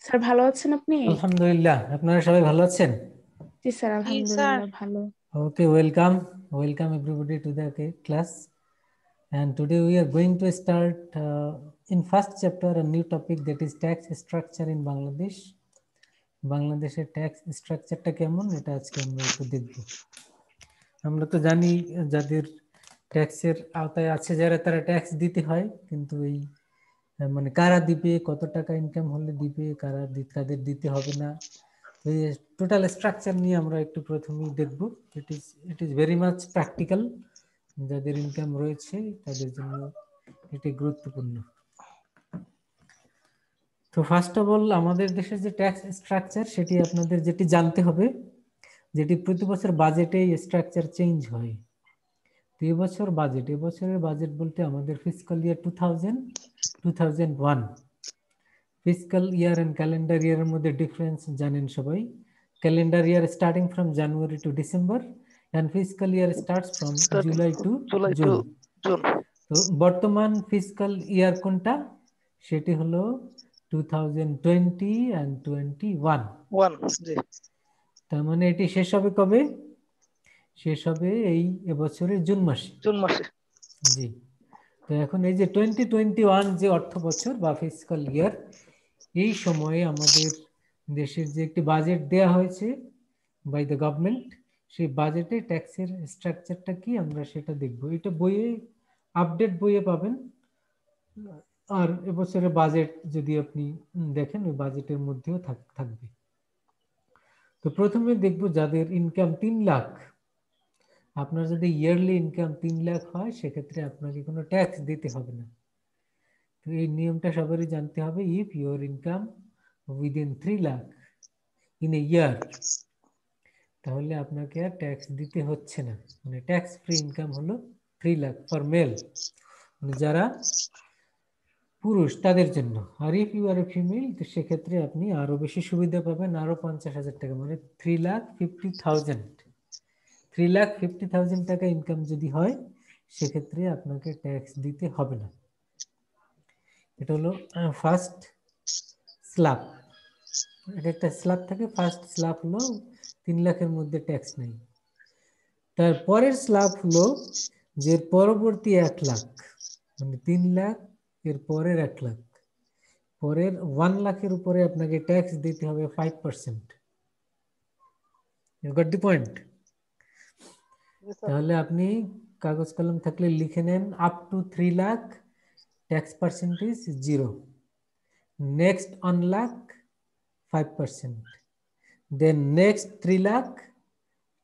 Sir ভালো আছেন আপনি? আলহামদুলিল্লাহ, আপনারা সবাই ভালো আছেন? জি স্যার, জি স্যার। আলহামদুলিল্লাহ ভালো। Okay, welcome everybody to the class. And today we are going to start in first chapter a new topic, that is tax structure in Bangladesh. বাংলাদেশের ট্যাক্স স্ট্রাকচারটা কেমন, এটা আজকে আমরা একটু দেখব। আমরা তো জানি যাদের ট্যাক্সের আওতায় আছে যারা, তারা ট্যাক্স দিতে হয়, কিন্তু এই মানে কারা দিবে, কত টাকা ইনকাম হলে দিবে, কাদের দিতে হবে না, টোটাল স্ট্রাকচার নিয়ে আমরা একটু প্রথমেই দেখব। It is very much practical. যাদের ইনকাম রয়েছে তাদের জন্য এটি গুরুত্বপূর্ণ। তো ফার্স্ট অফ অল, আমাদের দেশের যে ট্যাক্স স্ট্রাকচার সেটি আপনাদের যেটি জানতে হবে, যেটি প্রতি বছর বাজেটে স্ট্রাকচার চেঞ্জ হয়। তো এবছরের বাজেট বলতে আমাদের fiscal year 2001 fiscal year end calendar ইয়ারের মধ্যে ডিফারেন্স জানেন সবাই। Calendar year starting from January to December and fiscal year starts from July to June. তো বর্তমান ফিসকাল ইয়ার কোনটা, সেটি হলো 2020 and 21। তার মানে এটি শেষ হবে কবে? শেষ হবে এই এবছরের জুন মাসে। জি। তো এখন এই যে 2021 যে অর্থ বছর বা ফিসকাল ইয়ার, এই সময়ে আমাদের দেশের যে একটি বাজেট দেয়া হয়েছে বাই দ্য গভর্নমেন্ট, সেই বাজেটে ট্যাক্সের স্ট্রাকচারটা কি আমরা সেটা দেখব। এটা বইয়ে, আপডেট বইয়ে পাবেন। আর এবছরের বাজেট যদি আপনি দেখেন, ওই বাজেটের মধ্যেও থাকবে। তো প্রথমে দেখব যাদের ইনকাম 3 লাখ। আপনার যদি ইয়ারলি ইনকাম 3 লাখ হয়, সেক্ষেত্রে আপনাকে কোনো ট্যাক্স দিতে হবে না। তো এই নিয়মটা সবারই জানতে হবে। If your income within 3 lakh in a year, তাহলে আপনাকে আর ট্যাক্স দিতে হচ্ছে না। মানে ট্যাক্স ফ্রি ইনকাম হলো 3 লাখ ফর মেল, মানে যারা পুরুষ তাদের জন্য। আর if you are a female, তো সেক্ষেত্রে আপনি আরো বেশি সুবিধা পাবেন, আরো 50,000 টাকা, মানে 3,50,000। 3,50,000 টাকা ইনকাম যদি হয়, সেক্ষেত্রে আপনাকে ট্যাক্স দিতে হবে না। এটা হলো ফার্স্ট স্ল্যাব। এটা একটা স্ল্যাব থাকে, ফার্স্ট স্ল্যাব হলো 3 লাখের মধ্যে ট্যাক্স নেই। তার পরের স্ল্যাব হলো যে পরবর্তী 1 লাখ, মানে 3 লাখ এর পরের 1 লাখ, পরের 1 লাখের উপরে আপনাকে ট্যাক্স দিতে হবে 5%। You got the point? তাহলে আপনি কাগজ কলম থাকলে লিখে নেন, up to 3 lakh tax percentage 0, next 1 lakh 5%, then next 3 lakh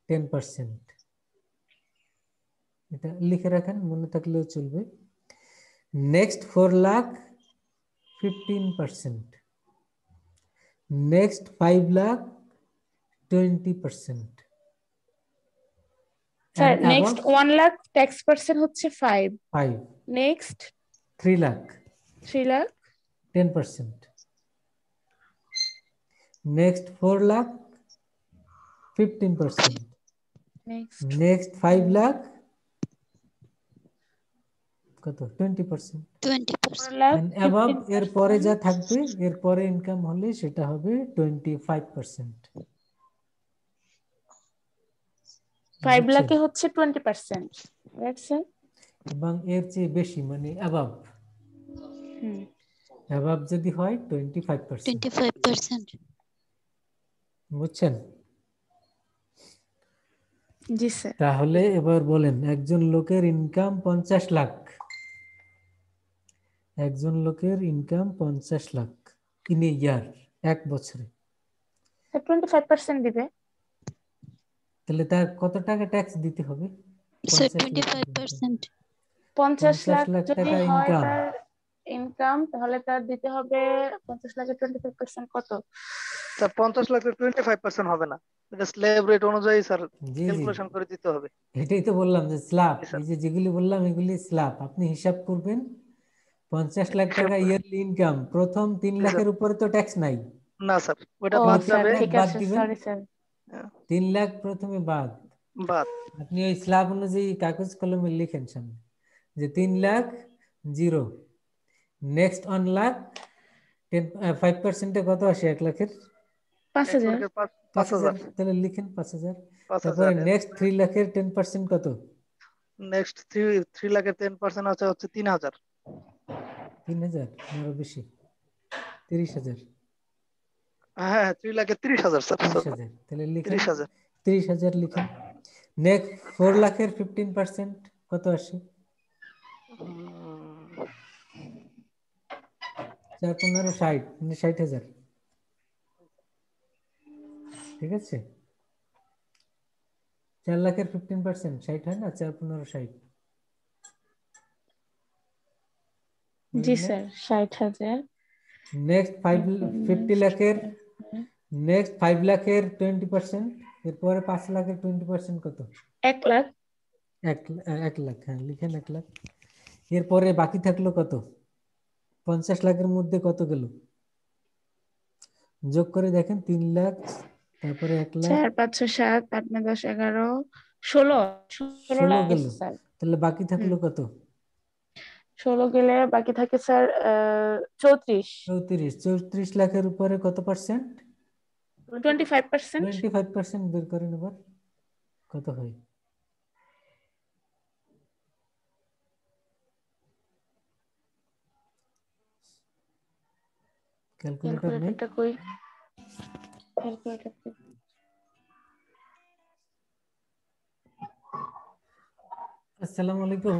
10%। এটা লিখে রাখেন, মনে থাকলেও চলবে। Next 4 lakh 15%, next 5 lakh 20%। Sir next 1 lakh tax percent হচ্ছে 5, next 3 lakh 3 lakh 10%, next 4 lakh 15%, next 5 lakh কত 20%, 20%। and above এর পরে যা থাকবে, এর পরে ইনকাম হলে সেটা হবে 25%। 5 লাখে হচ্ছে 20%, রাইট স্যার? এবং এর চেয়ে বেশি, মানে অ্যাবাভ যদি হয় 25%। বুঝছেন? জি স্যার। তাহলে এবার বলেন, একজন লোকের ইনকাম 50 লাখ, একজন লোকের ইনকাম 50 লাখ ইন এ ইয়ার, এক বছরে, 25% দিবে। তাহলে তার কত টাকা ট্যাক্স দিতে হবে? 50 লাখ যদি টাকা হয় ইনকাম। তার ইনকাম, তাহলে তার দিতে হবে 50 লাখের 25% কত? স্যার 50 লাখের 25% হবে না, এটা স্ল্যাব রেট অনুযায়ী স্যার ক্যালকুলেশন করে দিতে হবে। এটাই তো বললাম যে স্ল্যাব, এই যে যেগুলি বললাম এগুলি স্ল্যাব। আপনি হিসাব করবেন 50 লাখ টাকা ইয়ারলি ইনকাম, প্রথম 3 লাখের উপরে তো ট্যাক্স নাই। না স্যার, ওটা বাদ যাবে। ঠিক আছে, সরি স্যার। 3 লাখ প্রথমে বাদ। আপনি ওই স্ল্যাব অনুযায়ী কাগজ কলমে লিখেন সামনে যে 3 লাখ 0, নেক্সট 1 লাখ 5% কত আসে 1 লাখের? 5,000। 5,000। তাহলে লিখেন 5,000। 5,000। তারপরে নেক্সট 3 লাখের 10% কত? নেক্সট 3 লাখের 10% হচ্ছে 3,000। 3,000 আরো বেশি? 30,000। হ্যাঁ 3 লাখের 30,000 স্যার। 30,000 তাহলে লিখেন 30,000। 30,000 লিখেন। নেক্সট 4 লাখের 15% কত আসে? 4 15 60 মানে 60,000। ঠিক আছে, 4 লাখের 15% 60 হয় না? 4 15 60। জি স্যার, 60,000। নেক্সট 50 লাখের 20%, এরপরে 5 লাখের 20% কত? 1 লাখ। 1 লাখ, হ্যাঁ লিখেন 1 লাখ। এরপরে বাকি থাকলো কত? 50 লাখের মধ্যে কত গেল? যোগ করে দেখেন। 3 লাখ, তারপরে 1 লাখ, 4 5 6 7 8 9 10 11 16 16 লাখ গেল। স্যার। তাহলে বাকি থাকলো কত? 16 গেলে বাকি থাকে স্যার 34। 34 লাখের উপরে কত পার্সেন্ট? 25%। 25% বের করেন এবার কত হয়। ক্যালকুলেটর নেই? ক্যালকুলেটরটা কই? ক্যালকুলেটর আসসালামু আলাইকুম।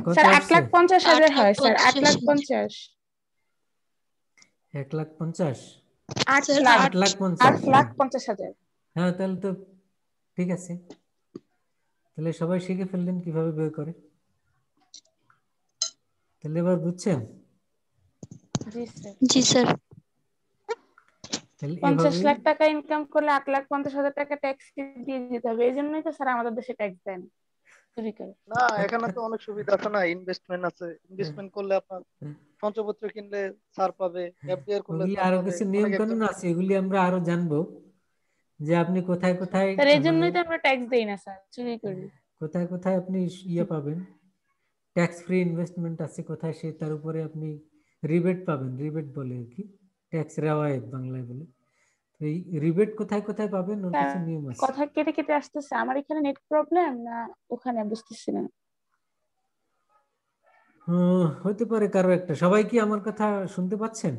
কত স্যার আসছে? 8,50,000 হয় স্যার। 8,50,000। 1,50,000। 8 লাখ। 8,50,000। 8,50,000। হ্যাঁ তাহলে তো ঠিক আছে। তাহলে সবাই শিখে ফেললেন কিভাবে বের করে। তাহলে এবার বুঝছেন? জি স্যার। জি স্যার। তাহলে 50 এভাবেই লাখ টাকা ইনকাম করলে 8,50,000 টাকা ট্যাক্স দিয়ে দিতে হবে। এই জন্যই তো স্যার আমাদের দেশে ট্যাক্স দেন চুরি করে। না এখানে তো অনেক সুবিধা আছে না, ইনভেস্টমেন্ট আছে। ইনভেস্টমেন্ট করলে আপনার সঞ্চয়পত্র কিনলে ছাড় পাবে, এফডিআর করলে ওগুলি ছাড় আরো পাবে। কিছু নিয়ম অনেক কানুন একজন আছে, এগুলি আমরা আরো জানবো যে আপনি কোথায় কোথায় স্যার এই মানে জন্যই তো আমরা ট্যাক্স দেই না স্যার, চুরি করি। কোথায় কোথায় আপনি ইয়ে পাবেন, ট্যাক্স ফ্রি ইনভেস্টমেন্ট আছে কোথায়, সে তার উপরে আপনি রিবেট পাবেন। রিবেট বলে আর কি, ট্যাক্স রেওয়ায়েত বাংলায় বলে। তো এই রিবেট কোথায় কোথায় পাবেন ওর স্যার কিছু নিয়ম আছে। কথা কেটে কেটে আসতেছে। আমার এখানে নেট প্রবলেম না ওখানে বুঝতেছি না। হতে পারে কারো একটা। সবাই কি আমার কথা শুনতে পাচ্ছেন?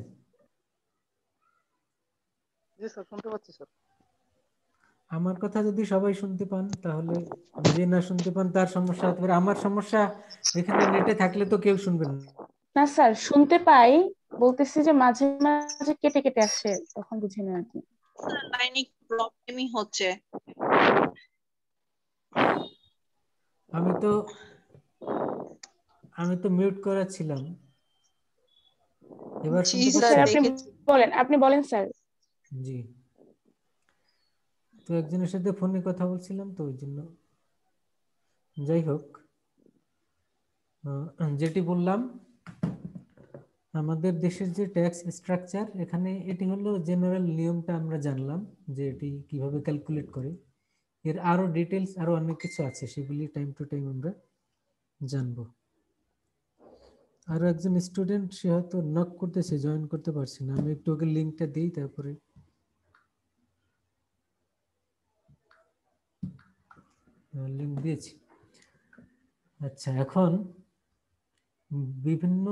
জি স্যার শুনতে পাচ্ছি স্যার। আমার কথা যদি সবাই শুনতে পান তাহলে, যে না শুনতে পান তার সমস্যা হতে পারে। আমার সমস্যা এখানে নেটে থাকলে তো কেউ শুনবেন না। না স্যার শুনতে পাই, বলতেছি যে মাঝে মাঝে কেটে কেটে আসে, তখন বুঝি না আর কি। লাইনে প্রবলেমই হচ্ছে। আমি তো মিউট করা ছিলাম। এবার জি শুনতে স্যার স্যার পাচ্ছেন? আপনি দেখেছি। আপনি বলেন স্যার। জি, তো একজনের সাথে ফোনে কথা বলছিলাম তো ওই জন্য। যাই হোক, যেটি বললাম, আমাদের দেশের যে ট্যাক্স স্ট্রাকচার, এখানে এটি হলো জেনারেল নিয়মটা আমরা জানলাম যে এটি কিভাবে ক্যালকুলেট করে। এর আরো ডিটেলস আরো অনেক কিছু আছে, সেগুলি টাইম টু টাইম আমরা জানবো। আরো একজন স্টুডেন্ট, সে হয়তো নক করতেছে, জয়েন করতে পারছে না। আমি একটু ওকে লিঙ্কটা দিই, তারপরে লিঙ্ক দিয়েছি। আচ্ছা, এখন বিভিন্ন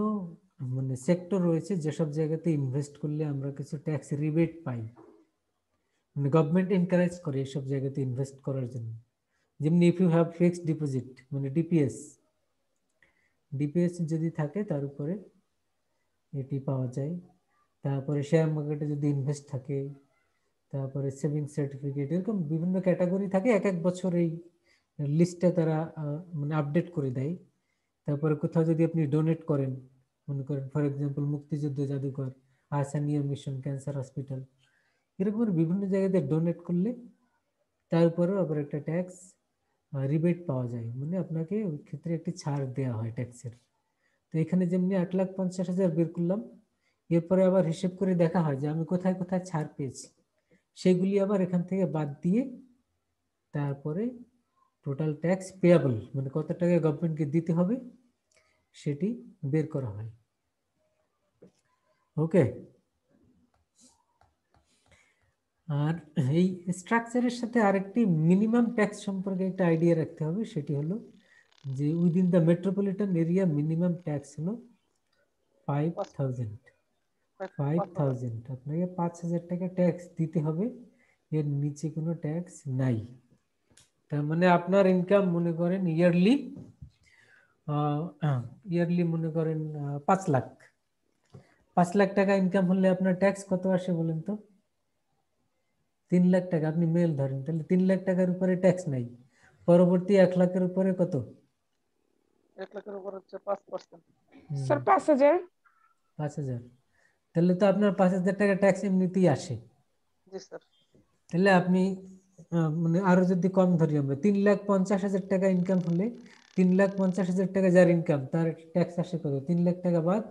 মানে সেক্টর রয়েছে যেসব জায়গাতে ইনভেস্ট করলে আমরা কিছু ট্যাক্স রিবেট পাই, মানে গভর্নমেন্ট এনকারেজ করে এসব জায়গাতে ইনভেস্ট করার জন্য। যেমনি if you have fixed deposit মানে ডিপিএস, ডিপিএস যদি থাকে তার উপরে এটি পাওয়া যায়। তারপরে শেয়ার মার্কেটে যদি ইনভেস্ট থাকে, তারপরে সেভিংস সার্টিফিকেট, এরকম বিভিন্ন ক্যাটাগরি থাকে। এক এক বছর এই লিস্টটা তারা মানে আপডেট করে দেয়। তারপরে কোথাও যদি আপনি ডোনেট করেন, মনে করেন ফর এক্সাম্পল মুক্তিযুদ্ধ জাদুঘর, আহসানিয়া মিশন, ক্যান্সার হসপিটাল, এরকম বিভিন্ন জায়গাতে ডোনেট করলে তার উপরেও আবার একটা ট্যাক্স রিবেট পাওয়া যায়, মানে আপনাকে ওই ক্ষেত্রে একটি ছাড় দেওয়া হয় ট্যাক্সের। তো এখানে যেমনি 1,50,000 বের করলাম, এরপরে আবার হিসেব করে দেখা হয় যে আমি কোথায় কোথায় ছাড় পেয়েছি, সেগুলি আবার এখান থেকে বাদ দিয়ে তারপরে টোটাল ট্যাক্স পেয়াবল, মানে কত টাকা গভর্নমেন্টকে দিতে হবে সেটি বের করা হয়। ওকে, আর এই স্ট্রাকচারের সাথে আরেকটি মিনিমাম ট্যাক্স সম্পর্কে একটা আইডিয়া রাখতে হবে, সেটি হলো যে within the metropolitan area minimum tax হলো 5,000। 5,000 আপনাকে 5,000 টাকা ট্যাক্স দিতে হবে, এর নিচে কোনো ট্যাক্স নাই। তার মানে আপনার ইনকাম মনে করেন ইয়ারলি মনে করেন 5 লাখ। 5 লাখ টাকা ইনকাম হলে আপনার ট্যাক্স কত আসে বলেন তো? 3 লাখ টাকা আপনি মেল ধরেন, তাহলে 3 লাখ টাকার উপরে ট্যাক্স নাই। পরবর্তী 1 লাখের উপরে কত? 1 লাখের উপর হচ্ছে 5%। স্যার 5,000। 5,000, তাহলে তো আপনার 5,000 টাকা ট্যাক্স এমনিতেই আসে। জি স্যার। তাহলে আপনি মানে আরো যদি কম ধরি আমরা, 3,50,000 টাকা ইনকাম হলে 3,50,000 টাকা যার ইনকাম তার ট্যাক্স আসে কত? 3 লাখ টাকা বাদ,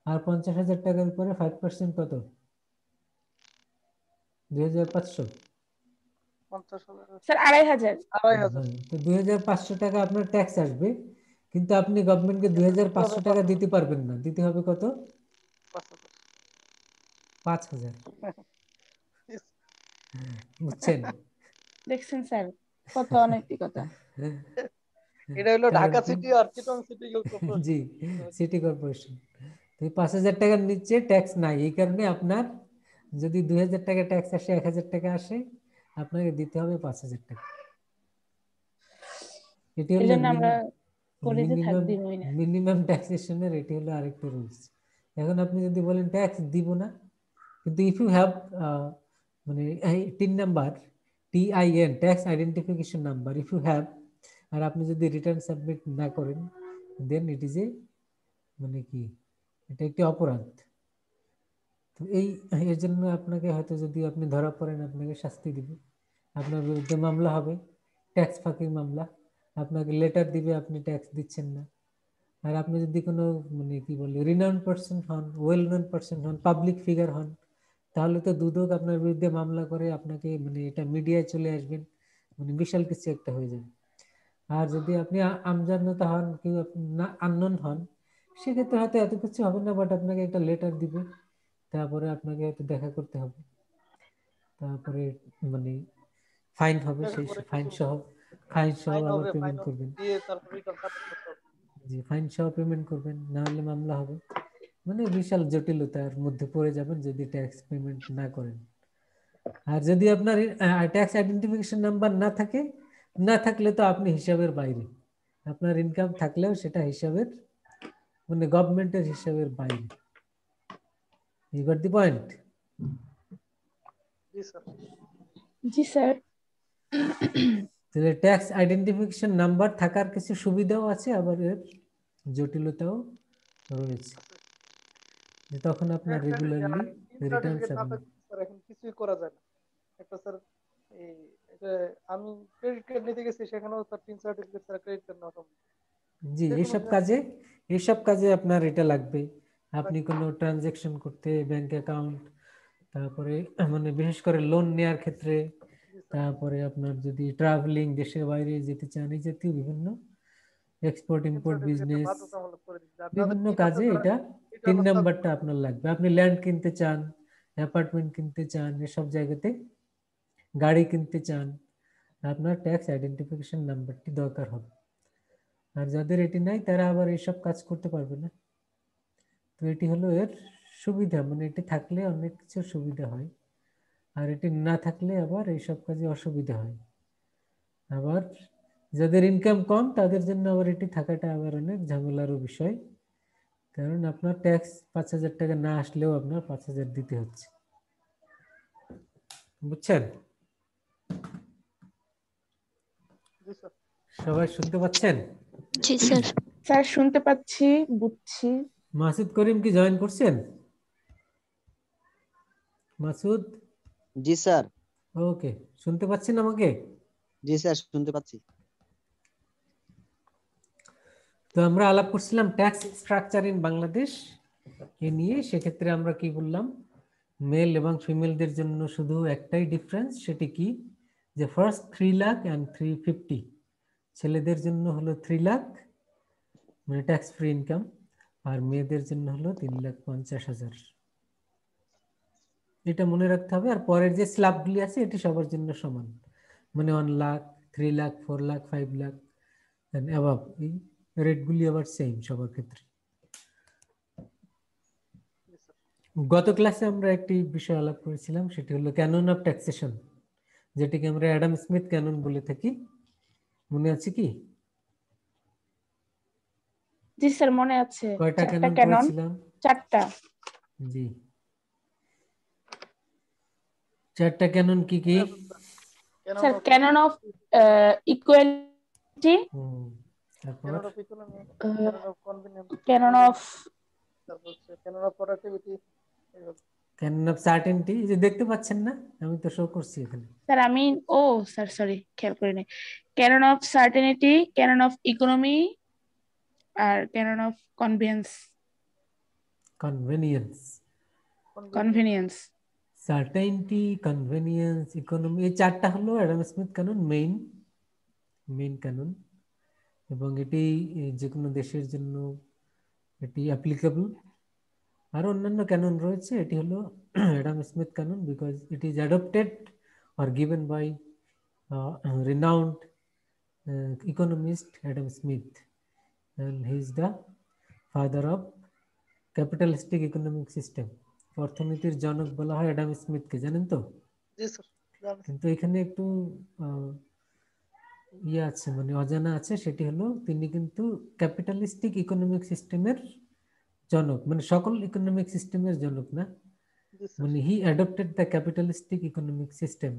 আর 50,000 টাকার উপরে 5% কত? 2,500। স্যার 2,500। তো 2,500 টাকা আপনার ট্যাক্স আসবে, কিন্তু আপনি গভর্নমেন্টকে 2,500 টাকা দিতে পারবেন না, দিতে হবে কত? 5,000। বুঝছেন? দেখছেন স্যার কত অনৈতিকতা। এটা হলো ঢাকা সিটি আর চিটং সিটি কর্পোরেশন। জি, সিটি কর্পোরেশন। তো 5,000 টাকার নিচে ট্যাক্স নাই, এই কারণে আপনার যদি 2,000 টাকা ট্যাক্স আসে, 1,000 টাকা আসে, আপনাকে দিতে হবে 5,000 টাকা। এটি হলো এজন্য আমরা কলেজে মিনিমাম থাকবি না। মিনিমাম ট্যাক্সেশনের এটি হলো আরেকটা রুলস। এখন আপনি যদি বলেন ট্যাক্স দিব না, কিন্তু ইফ ইউ হ্যাভ মানে 3 number TIN, tax identification number, if you have, আর আপনি যদি রিটার্ন সাবমিট না করেন, দেন ইট ইজ এ মানে কি, এটা একটি অপরাধ। তো এর জন্য আপনাকে হয়তো যদি আপনি ধরা পড়েন, আপনাকে শাস্তি দিবে, আপনার বিরুদ্ধে মামলা হবে, ট্যাক্স ফাঁকির মামলা, আপনাকে লেটার দিবে আপনি ট্যাক্স দিচ্ছেন না। আর আপনি যদি কোনো মানে কি বলে রিনাউন্ড পারসন হন, ওয়েল নোন পারসন হন, পাবলিক ফিগার হন, তাহলে তো দুদক আপনার বিরুদ্ধে মামলা করে আপনাকে মানে এটা মিডিয়ায় চলে আসবেন, মানে বিশাল কিছু একটা হয়ে যাবে। আর যদি আপনি আমজাদনতা হন, কেউ আননোন হন, সেক্ষেত্রে হয়তো এত কিছু হবে না, বাট আপনাকে একটা লেটার দিবে, তারপরে আপনাকে হয়তো দেখা করতে হবে, তারপরে মানে ফাইন হবে, সেই ফাইন সহ আবার পেমেন্ট করবেন। জি, ফাইন সহ পেমেন্ট করবেন, না হলে মামলা হবে, মানে বিশাল জটিলতার মধ্যে পড়ে যাবেন যদি ট্যাক্স পেমেন্ট না করেন। আর যদি আপনার ট্যাক্স আইডেন্টিফিকেশন নাম্বার না থাকলে তো আপনি হিসাবের বাইরে, আপনার ইনকাম থাকলেও সেটা হিসাবের মানে গভর্নমেন্টের হিসাবের বাইরে। You got the point? জি স্যার। তাহলে ট্যাক্স আইডেন্টিফিকেশন নাম্বার থাকার কিছু সুবিধাও আছে, আবার এর জটিলতাও রয়েছে, যে তখন আপনার রেগুলারলি রিটার্ন সাবমিট। এখন কিছুই করা যায় না। একটা স্যার এই আমি ক্রেডিট কার্ড নিতে গেছি, সেখানেও স্যার পিন সার্টিফিকেট ছাড়া ক্রেডিট কার্ড নেওয়া সম্ভব। জি, এইসব কাজে আপনার এটা লাগবে। আপনি কোনো ট্রানজাকশন করতে, ব্যাংক অ্যাকাউন্ট, তারপরে মানে বিশেষ করে লোন নেওয়ার ক্ষেত্রে, তারপরে আপনার যদি ট্রাভেলিং, দেশের বাইরে যেতে চান, এই জাতীয় বিভিন্ন এক্সপোর্ট ইম্পোর্ট বিজনেস, বিভিন্ন কাজে এটা 3 নাম্বারটা আপনার লাগবে। আপনি ল্যান্ড কিনতে চান, অ্যাপার্টমেন্ট কিনতে চান, এসব জায়গাতে গাড়ি কিনতে চান, আপনার ট্যাক্স আইডেন্টিফিকেশন নাম্বারটি দরকার হবে। আর যাদের এটি নাই তারা আবার এইসব কাজ করতে পারবে না। তো এটি হলো এর সুবিধা, মানে এটি থাকলে অনেক কিছু সুবিধা হয়, আর এটি না থাকলে আবার এইসব কাজে অসুবিধা হয়। আবার যাদের ইনকাম কম তাদের জন্য আবার এটি থাকাটা আবার অনেক ঝামেলারও বিষয়, কারণ আপনার ট্যাক্স 5,000 টাকা না আসলেও আপনার 5,000 দিতে হচ্ছে। বুঝছেন? সবাই শুনতে পাচ্ছেন? জি স্যার। স্যার শুনতে পাচ্ছি, বুঝছি। মাসুদ করিম কি জয়েন করছেন? মাসুদ? জি স্যার। ওকে, শুনতে পাচ্ছেন আমাকে? জি স্যার, শুনতে পাচ্ছি। তো আমরা আলাপ করছিলাম ট্যাক্স স্ট্রাকচার ইন বাংলাদেশ এ নিয়ে। সেক্ষেত্রে আমরা কি বললাম, মেল এবং ফিমেলদের জন্য শুধু একটাই ডিফারেন্স, সেটি কি, যে ফার্স্ট 3 লাখ অ্যান্ড 350, ছেলেদের জন্য হলো 3 লাখ মানে ট্যাক্স ফ্রি ইনকাম, আর মেয়েদের জন্য হলো 3,50,000। এটা মনে রাখতে হবে। আর পরের যে স্ল্যাবগুলি আছে এটি সবার জন্য সমান, মানে 1 লাখ, 3 লাখ, 4 লাখ, 5 লাখ এন্ড অ্যাবাভ, এই রেটগুলি আবার সেম সবার ক্ষেত্রে। গত ক্লাসে আমরা একটি বিষয় আলাপ করেছিলাম, সেটি হলো ক্যানন অফ ট্যাক্সেশন, যেটিকে আমরা অ্যাডাম স্মিথ ক্যানন বলে থাকি। মনে আছে কি? জি স্যার, মনে আছে। কয়টা 4টা ক্যানন ক্যানন? পড়েছিলাম? 4টা। জি, 4টা ক্যানন কি কি? স্যার, ক্যানন অফ ইকুয়ালিটি, তারপর canon of economy, canon of convenience, canon of, তারপর হচ্ছে canon of productivity, canon of certainty. যে দেখতে পাচ্ছেন না, আমি তো শো করছি এখানে। স্যার আমি, ও স্যার সরি, খেয়াল করিনি। Canon of certainty, canon of economy, আর canon of convenience, convenience. Certainty, convenience, economy, এই 4টা হলো Adam Smith canon, main canon. এবং এটি যে কোনো দেশের জন্য এটি অ্যাপ্লিকেবল। আর অন্যান্য ক্যানন রয়েছে, এটি হলো Adam Smith canon because it is adopted or given by renowned economist Adam Smith, and he is the father of capitalistic economic system. অর্থনীতির জনক বলা হয় অ্যাডাম স্মিথকে, জানেন তো? জি স্যার। কিন্তু এখানে একটু ইয়ে আছে, মানে অজানা আছে, সেটি হলো তিনি কিন্তু ক্যাপিটালিস্টিক ইকোনমিক সিস্টেমের জনক, মানে সকল ইকোনমিক সিস্টেমের জনক না, মানে he adopted the capitalistic economic system.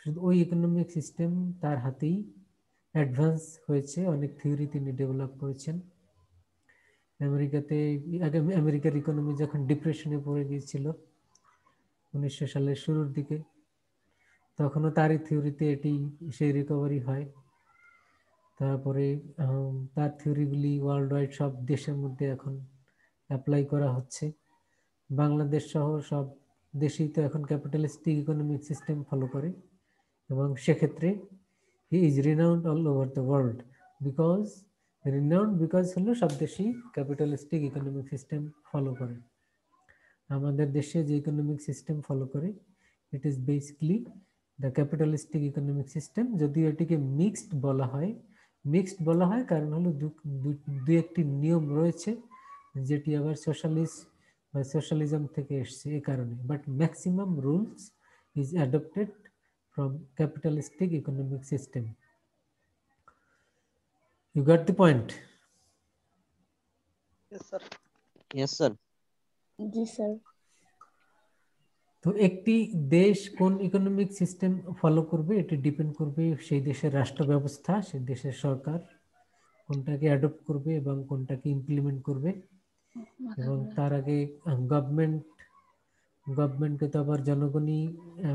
শুধু ওই ইকোনমিক সিস্টেম তার হাতেই অ্যাডভান্স হয়েছে, অনেক থিওরি তিনি ডেভেলপ করেছেন। আমেরিকার ইকোনমি যখন ডিপ্রেশনে পড়ে গিয়েছিল 1900 সালের শুরুর দিকে, তখনও তারই থিওরিতে এটি সেই রিকভারি হয়। তারপরে তার থিওরিগুলি ওয়ার্ল্ড ওয়াইড সব দেশের মধ্যে এখন অ্যাপ্লাই করা হচ্ছে। বাংলাদেশ সহ সব দেশেই তো এখন ক্যাপিটালিস্টিক ইকোনমিক সিস্টেম ফলো করে, এবং সেক্ষেত্রে he is renowned all over the world. Because হলো সব দেশেই ক্যাপিটালিস্টিক ইকোনমিক সিস্টেম ফলো করে। আমাদের দেশে যে ইকোনমিক সিস্টেম ফলো করে, it is basically the capitalistic economic system. যদিও এটিকে মিক্সড বলা হয় কারণ হলো দু একটি নিয়ম রয়েছে যেটি আবার সোশ্যালিজম থেকে এসছে, এই কারণে। But maximum rules is adopted from capitalistic economic system. You got the point? Yes sir. Yes sir. G sir. তো একটি দেশ কোন ইকোনমিক সিস্টেম ফলো করবে, এটি ডিপেন্ড করবে সেই দেশের রাষ্ট্র ব্যবস্থা, সেই দেশের সরকার কোনটাকে অ্যাডপ্ট করবে এবং কোনটাকে ইমপ্লিমেন্ট করবে। এবং তার আগে গভর্নমেন্টকে তো আবার জনগণই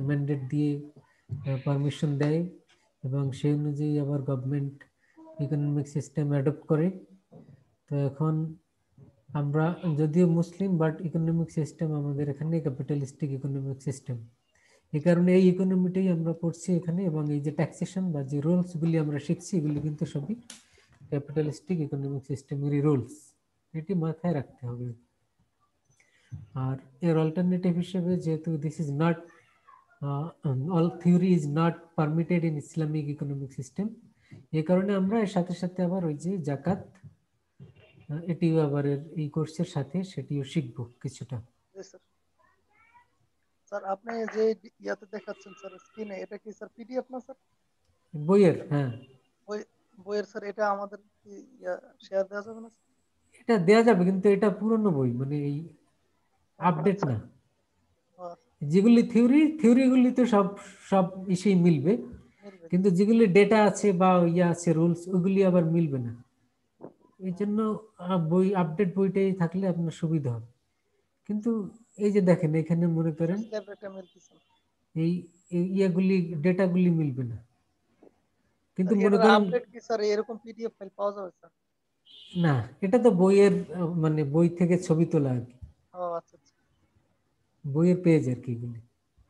ম্যান্ডেট দিয়ে পারমিশন দেয়, এবং সেই অনুযায়ী আবার গভর্নমেন্ট ইকোনমিক সিস্টেম অ্যাডপ্ট করে। তো এখন আমরা যদিও মুসলিম, বাট ইকোনমিক সিস্টেম আমাদের এখানে ক্যাপিটালিস্টিক ইকোনমিক সিস্টেম। এই কারণে এই ইকোনমিটাই আমরা পড়ছি এখানে, এবং এই যে ট্যাক্সেশন বা যে রুলসগুলি আমরা শিখছি, এগুলি কিন্তু সবই ক্যাপিটালিস্টিক ইকোনমিক সিস্টেমেরই রুলস, এটি মাথায় রাখতে হবে। আর এর অল্টারনেটিভ হিসেবে, যেহেতু this is not all theory is not permitted in Islamic economic system, এই কারণে আমরা এর সাথে সাথে আবার ওই যে জাকাত, এটিও আবার এই কোর্সের সাথে সেটিও শিখবো কিছুটা। স্যার আপনি যে ইয়াতে দেখাচ্ছেন স্যার স্ক্রিনে, এটা কি স্যার পিডিএফ না স্যার? বইয়ের? হ্যাঁ বইয়ের স্যার, এটা আমাদের কি শেয়ার দেওয়া যাবে না? এটা দেওয়া যাবে, কিন্তু এটা পুরনো বই, মানে এই আপডেট না। যেগুলি থিওরিগুলি তো সব ইসেই মিলবে, কিন্তু যেগুলি ডেটা আছে বা ইয়া আছে রুলস, ওগুলি আবার মিলবে না। এই জন্য বই আপডেট বইটাই থাকলে আপনার সুবিধা হবে। কিন্তু এই যে দেখেন এখানে মনে করেন স্ল্যাব একটা মিলতেছে না। এই ইয়েগুলি ডেটাগুলি মিলবে না, কিন্তু স্যার মনে এর করেন আপডেট কি স্যার এরকম পিডিএফ ফাইল পাওয়া যাবে স্যার? না, এটা তো বইয়ের মানে বই থেকে ছবি তোলা আর কি, ও আচ্ছা আচ্ছা, বইয়ের পেজ আর কি এগুলি।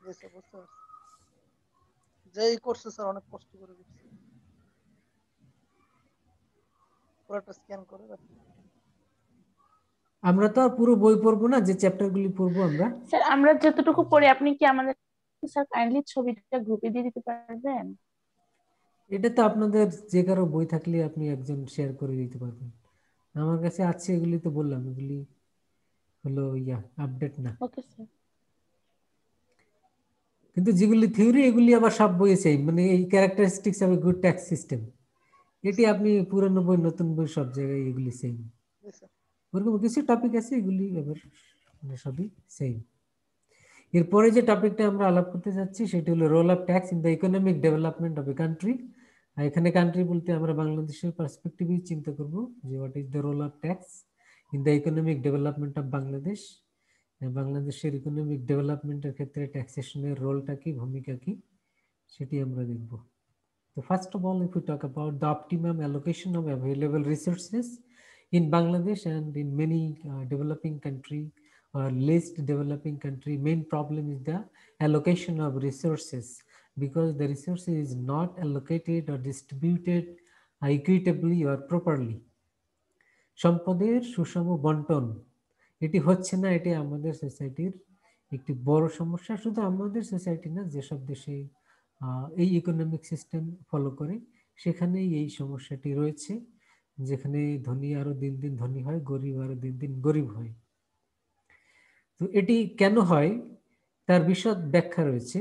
জি স্যার বুঝতে পারছি। যেই করছে স্যার অনেক কষ্ট করে করছে, পুরোটা স্ক্যান করে রাখি। আমরা তো আর পুরো বই পড়বো না, যে চ্যাপ্টারগুলি পড়বো আমরা। স্যার আমরা যতটুকু পড়ি আপনি কি আমাদের স্যার কাইন্ডলি ছবিটা গ্রুপে দিয়ে দিতে পারবেন? এটা তো আপনাদের যে কারো বই থাকলে আপনি একজন শেয়ার করে দিতে পারবেন, আমার কাছে আছে এগুলি, তো বললাম এগুলি হলো আপডেট না। Okay sir. কিন্তু যেগুলি থিওরি এগুলি আবার সব বইয়ে সেম, মানে এই characteristics of a good tax system, এটি আপনি পুরনো বই নতুন বই সব জায়গায় এগুলি সেম। জি স্যার। ওরকম কিছু টপিক আছে এগুলি আবার মানে সবই সেম। এরপরে যে টপিকটা আমরা আলাপ করতে যাচ্ছি সেটি হলো role of tax in the economic development of a country. আর এখানে কান্ট্রি বলতে আমরা বাংলাদেশের পার্সপেক্টিভে চিন্তা করব যে what is the role of tax in the economic development of Bangladesh. বাংলাদেশের ইকোনমিক ডেভেলপমেন্টের ক্ষেত্রে ট্যাক্সেশনের রোলটা কি, ভূমিকা কি, সেটি আমরা দেখব। So first of all, if we talk about the optimum allocation of available resources in Bangladesh and in many developing country or least developing country, main problem is the allocation of resources, because the resources is not allocated or distributed equitably or properly. সম্পদের সুষম বন্টন এটি হচ্ছে না, এটি আমাদের সোসাইটির একটি বড় সমস্যা। শুধু আমাদের সোসাইটি না, যেসব দেশে এই ইকোনমিক সিস্টেম ফলো করে সেখানেই এই সমস্যাটি রয়েছে, যেখানে ধনী আরো দিন দিন ধনী হয়, গরিব আরো দিন দিন গরিব হয়। তো এটি কেন হয় তার বিশদ ব্যাখ্যা রয়েছে,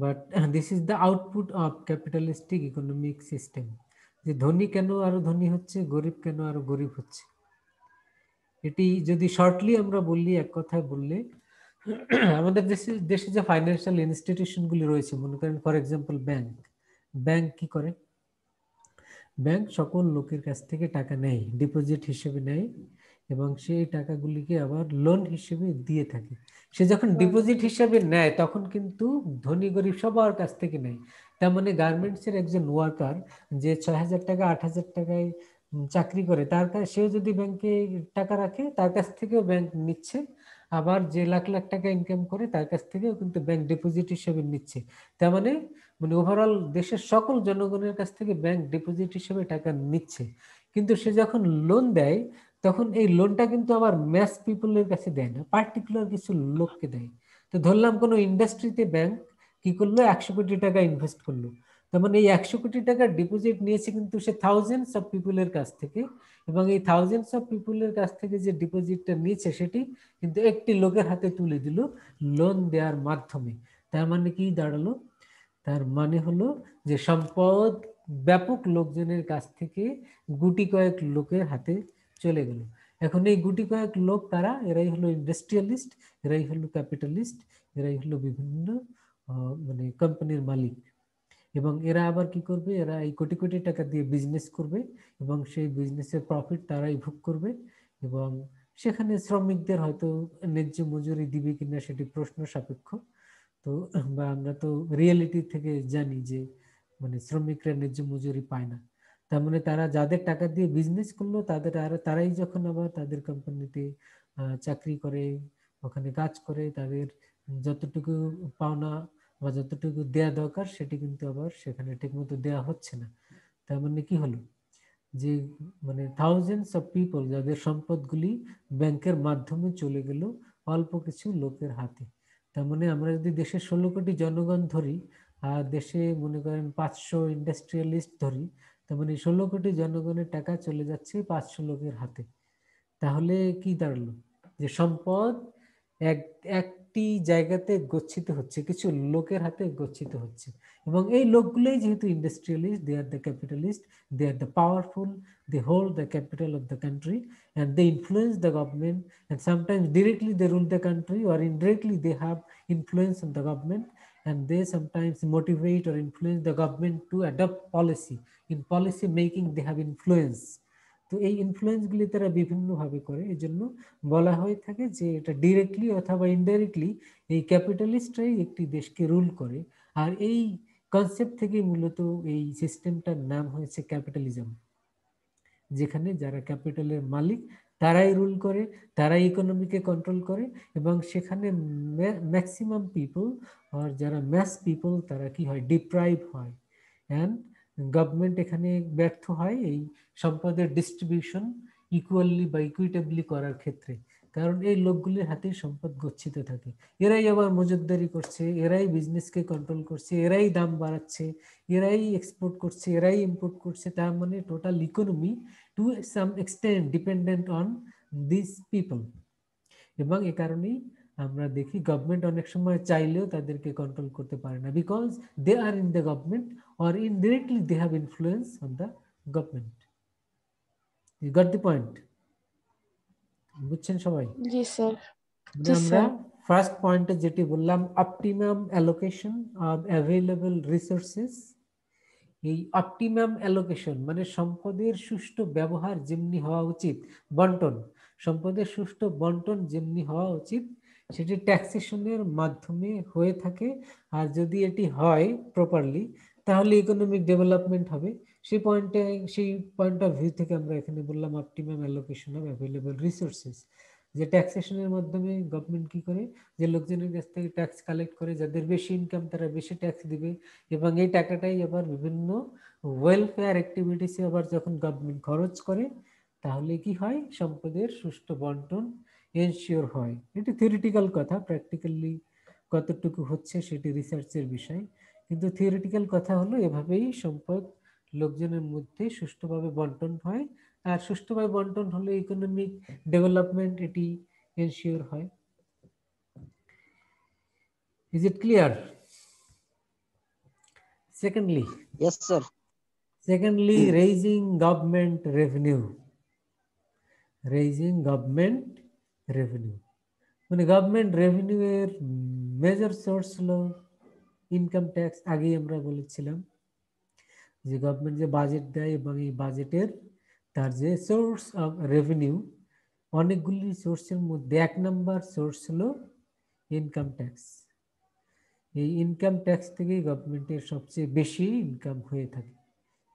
but this is the output of capitalistic economic system. যে ধনী কেন আরো ধনী হচ্ছে, গরিব কেন আরো গরিব হচ্ছে, এটি যদি শর্টলি আমরা বললি, এক কথায় বললে, আমাদের দেশে যে ফাইন্যান্সিয়াল ইনস্টিটিউশনগুলি রয়েছে, মনে করেন ফর এক্সাম্পল ব্যাংক। ব্যাংক কি করে? ব্যাংক সকল লোকের কাছ থেকে টাকা নেয়, ডিপোজিট হিসেবে নেয়, এবং সেই টাকাগুলিকে আবার লোন হিসেবে দিয়ে থাকে। সে যখন ডিপোজিট হিসেবে নেয় তখন কিন্তু ধনী গরিব সবার কাছ থেকে নেয়। তার মানে গার্মেন্টসের একজন ওয়ার্কার যে 6,000 টাকা 8,000 টাকায় চাকরি করে, তার কাছে সেও যদি ব্যাংকে টাকা রাখে তার কাছ থেকেও ব্যাংক নিচ্ছে, আবার যে লাখ লাখ টাকা ইনকাম করে তার কাছ থেকেও কিন্তু ব্যাংক ডিপোজিট হিসেবে নিচ্ছে। তার মানে ওভারঅল দেশের সকল জনগণের কাছ থেকে ব্যাংক ডিপোজিট হিসেবে টাকা নিচ্ছে। কিন্তু সে যখন লোন দেয় তখন এই লোনটা কিন্তু আবার ম্যাস পিপলের কাছে দেয় না, পার্টিকুলার কিছু লোককে দেয়। তো ধরলাম কোনো ইন্ডাস্ট্রিতে ব্যাংক কি করলো, 100 কোটি টাকা ইনভেস্ট করলো, তার মানে এই 100 কোটি টাকার ডিপোজিট নিয়েছে কিন্তু সে থাউজেন্ডস অফ পিপলের কাছ থেকে, এবং এই থাউজেন্ডস অফ পিপলের কাছ থেকে যে ডিপোজিটটা নিয়েছে সেটি কিন্তু একটি লোকের হাতে তুলে দিল লোন দেওয়ার মাধ্যমে। তার মানে কি দাঁড়ালো? তার মানে হলো যে সম্পদ ব্যাপক লোকজনের কাছ থেকে গুটি কয়েক লোকের হাতে চলে গেল। এখন এই গুটি কয়েক লোক কারা? এরাই হলো ইন্ডাস্ট্রিয়ালিস্ট, এরাই হলো ক্যাপিটালিস্ট, এরাই হলো বিভিন্ন মানে কোম্পানির মালিক। এবং এরা আবার কি করবে? এরা এই কোটি কোটি টাকা দিয়ে বিজনেস করবে এবং সেই বিজনেসের প্রফিট তারাই ভোগ করবে, এবং সেখানে শ্রমিকদের হয়তো ন্যায্য মজুরি দিবে কিনা সেটি প্রশ্ন সাপেক্ষ। তো বা আমরা তো রিয়েলিটি থেকে জানি যে মানে শ্রমিকরা ন্যায্য মজুরি পায় না। তার মানে তারা যাদের টাকা দিয়ে বিজনেস করলো তারাই যখন আবার তাদের কোম্পানিতে চাকরি করে, ওখানে কাজ করে, তাদের যতটুকু পাওনা বা যতটুকু দেয়া দরকার সেটি কিন্তু আবার সেখানে ঠিকমতো দেয়া হচ্ছে না। তার মানে কি হলো যে মানে থাউজেন্ডস অফ পিপল যাদের সম্পদগুলি ব্যাংকের মাধ্যমে চলে গেল অল্প কিছু লোকের হাতে। তার মানে আমরা যদি দেশে 16 কোটি জনগণ ধরি আর দেশে মনে করেন 500 ইন্ডাস্ট্রিয়ালিস্ট ধরি, তার মানে 16 কোটি জনগণের টাকা চলে যাচ্ছে 500 লোকের হাতে। তাহলে কি দাঁড়ালো? যে সম্পদ একটি জায়গাতে গচ্ছিত হচ্ছে, কিছু লোকের হাতে গচ্ছিত হচ্ছে, এবং এই লোকগুলোই যেহেতু industrialist, they are the capitalist, they are the powerful, they hold the capital of the country and they influence the government, and sometimes directly they rule the country or indirectly they have influence on the government, and they sometimes motivate or influence the government to adopt policy. In policy making they have influence, তো এই ইনফ্লুয়েন্সগুলি তারা বিভিন্নভাবে করে, এই জন্য বলা হয়ে থাকে যে এটা ডিরেক্টলি অথবা ইনডাইরেক্টলি এই ক্যাপিটালিস্টরাই একটি দেশকে রুল করে। আর এই কনসেপ্ট থেকে মূলত এই সিস্টেমটার নাম হয়েছে ক্যাপিটালিজম, যেখানে যারা ক্যাপিটালের মালিক তারাই রুল করে, তারাই ইকোনমিকে কন্ট্রোল করে, এবং সেখানে ম্যাক্সিমাম পিপল আর যারা ম্যাস পিপল তারা কি হয়, ডিপ্রাইভ হয়। অ্যান্ড গভর্নমেন্ট এখানে ব্যর্থ হয় এই সম্পদের ডিস্ট্রিবিউশন ইকুয়ালি বা ইকুইটেবলি করার ক্ষেত্রে, কারণ এই লোকগুলির হাতে সম্পদ গচ্ছিত থাকে। এরাই আবার মজুতদারি করছে, এরাই বিজনেসকে কন্ট্রোল করছে, এরাই দাম বাড়াচ্ছে, এরাই এক্সপোর্ট করছে, এরাই ইম্পোর্ট করছে। তার মানে total economy to some extent dependent on this people. এবং এ কারণেই আমরা দেখি গভর্নমেন্ট অনেক সময় চাইলেও তাদেরকে কন্ট্রোল করতে পারে না, because they are in the government or indirectly they have influence on the government. You got the point? বুঝছেন সবাই? জি স্যার। মানে আমরা ফার্স্ট পয়েন্টে যেটি বললাম, optimum allocation of available resources. এই অপটিমাম অ্যালোকেশন মানে সম্পদের সুষ্ঠু ব্যবহার যেমনি হওয়া উচিত, বন্টন, সম্পদের সুষ্ঠু বন্টন যেমনি হওয়া উচিত সেটি ট্যাক্সেশনের মাধ্যমে হয়ে থাকে। আর যদি এটি হয় প্রপারলি তাহলে ইকোনমিক ডেভেলপমেন্ট হবে। সেই পয়েন্ট অফ ভিউ থেকে আমরা এখানে বললাম optimum allocation of available resources, যে ট্যাক্সেশনের মাধ্যমে গভর্নমেন্ট কি করে, যে লোকজনের কাছ থেকে ট্যাক্স কালেক্ট করে, যাদের বেশি ইনকাম তারা বেশি ট্যাক্স দিবে, এবং এই টাকাটাই আবার বিভিন্ন ওয়েলফেয়ার অ্যাক্টিভিটিসে আবার যখন গভর্নমেন্ট খরচ করে তাহলে কি হয়, সম্পদের সুষ্ঠু বন্টন এনশিওর হয়। এটি থিওরিটিক্যাল কথা, প্র্যাকটিক্যালি কতটুকু হচ্ছে সেটি রিসার্চের বিষয়, কিন্তু থিওরিটিক্যাল কথা হলো এভাবেই সম্পদ লোকজনের মধ্যে সুষ্ঠুভাবে বন্টন হয়। আর সুষ্ঠুভাবে বন্টন হলে ইকোনমিক ডেভেলপমেন্ট এটি এনশিওর হয়। Is it clear? Yes, sir. Secondly, raising government revenue. Raising government revenue. মানে গভর্নমেন্ট রেভিনিউ এর মেজর সোর্স হলো ইনকাম ট্যাক্স। আগেই আমরা বলেছিলাম যে গভর্নমেন্ট যে বাজেট দেয় এবং এই বাজেটের তার যে সোর্স অফ রেভিনিউ, অনেকগুলি সোর্সের মধ্যে এক নাম্বার সোর্স হলো ইনকাম ট্যাক্স। এই ইনকাম ট্যাক্স থেকেই গভর্নমেন্টের সবচেয়ে বেশি ইনকাম হয়ে থাকে।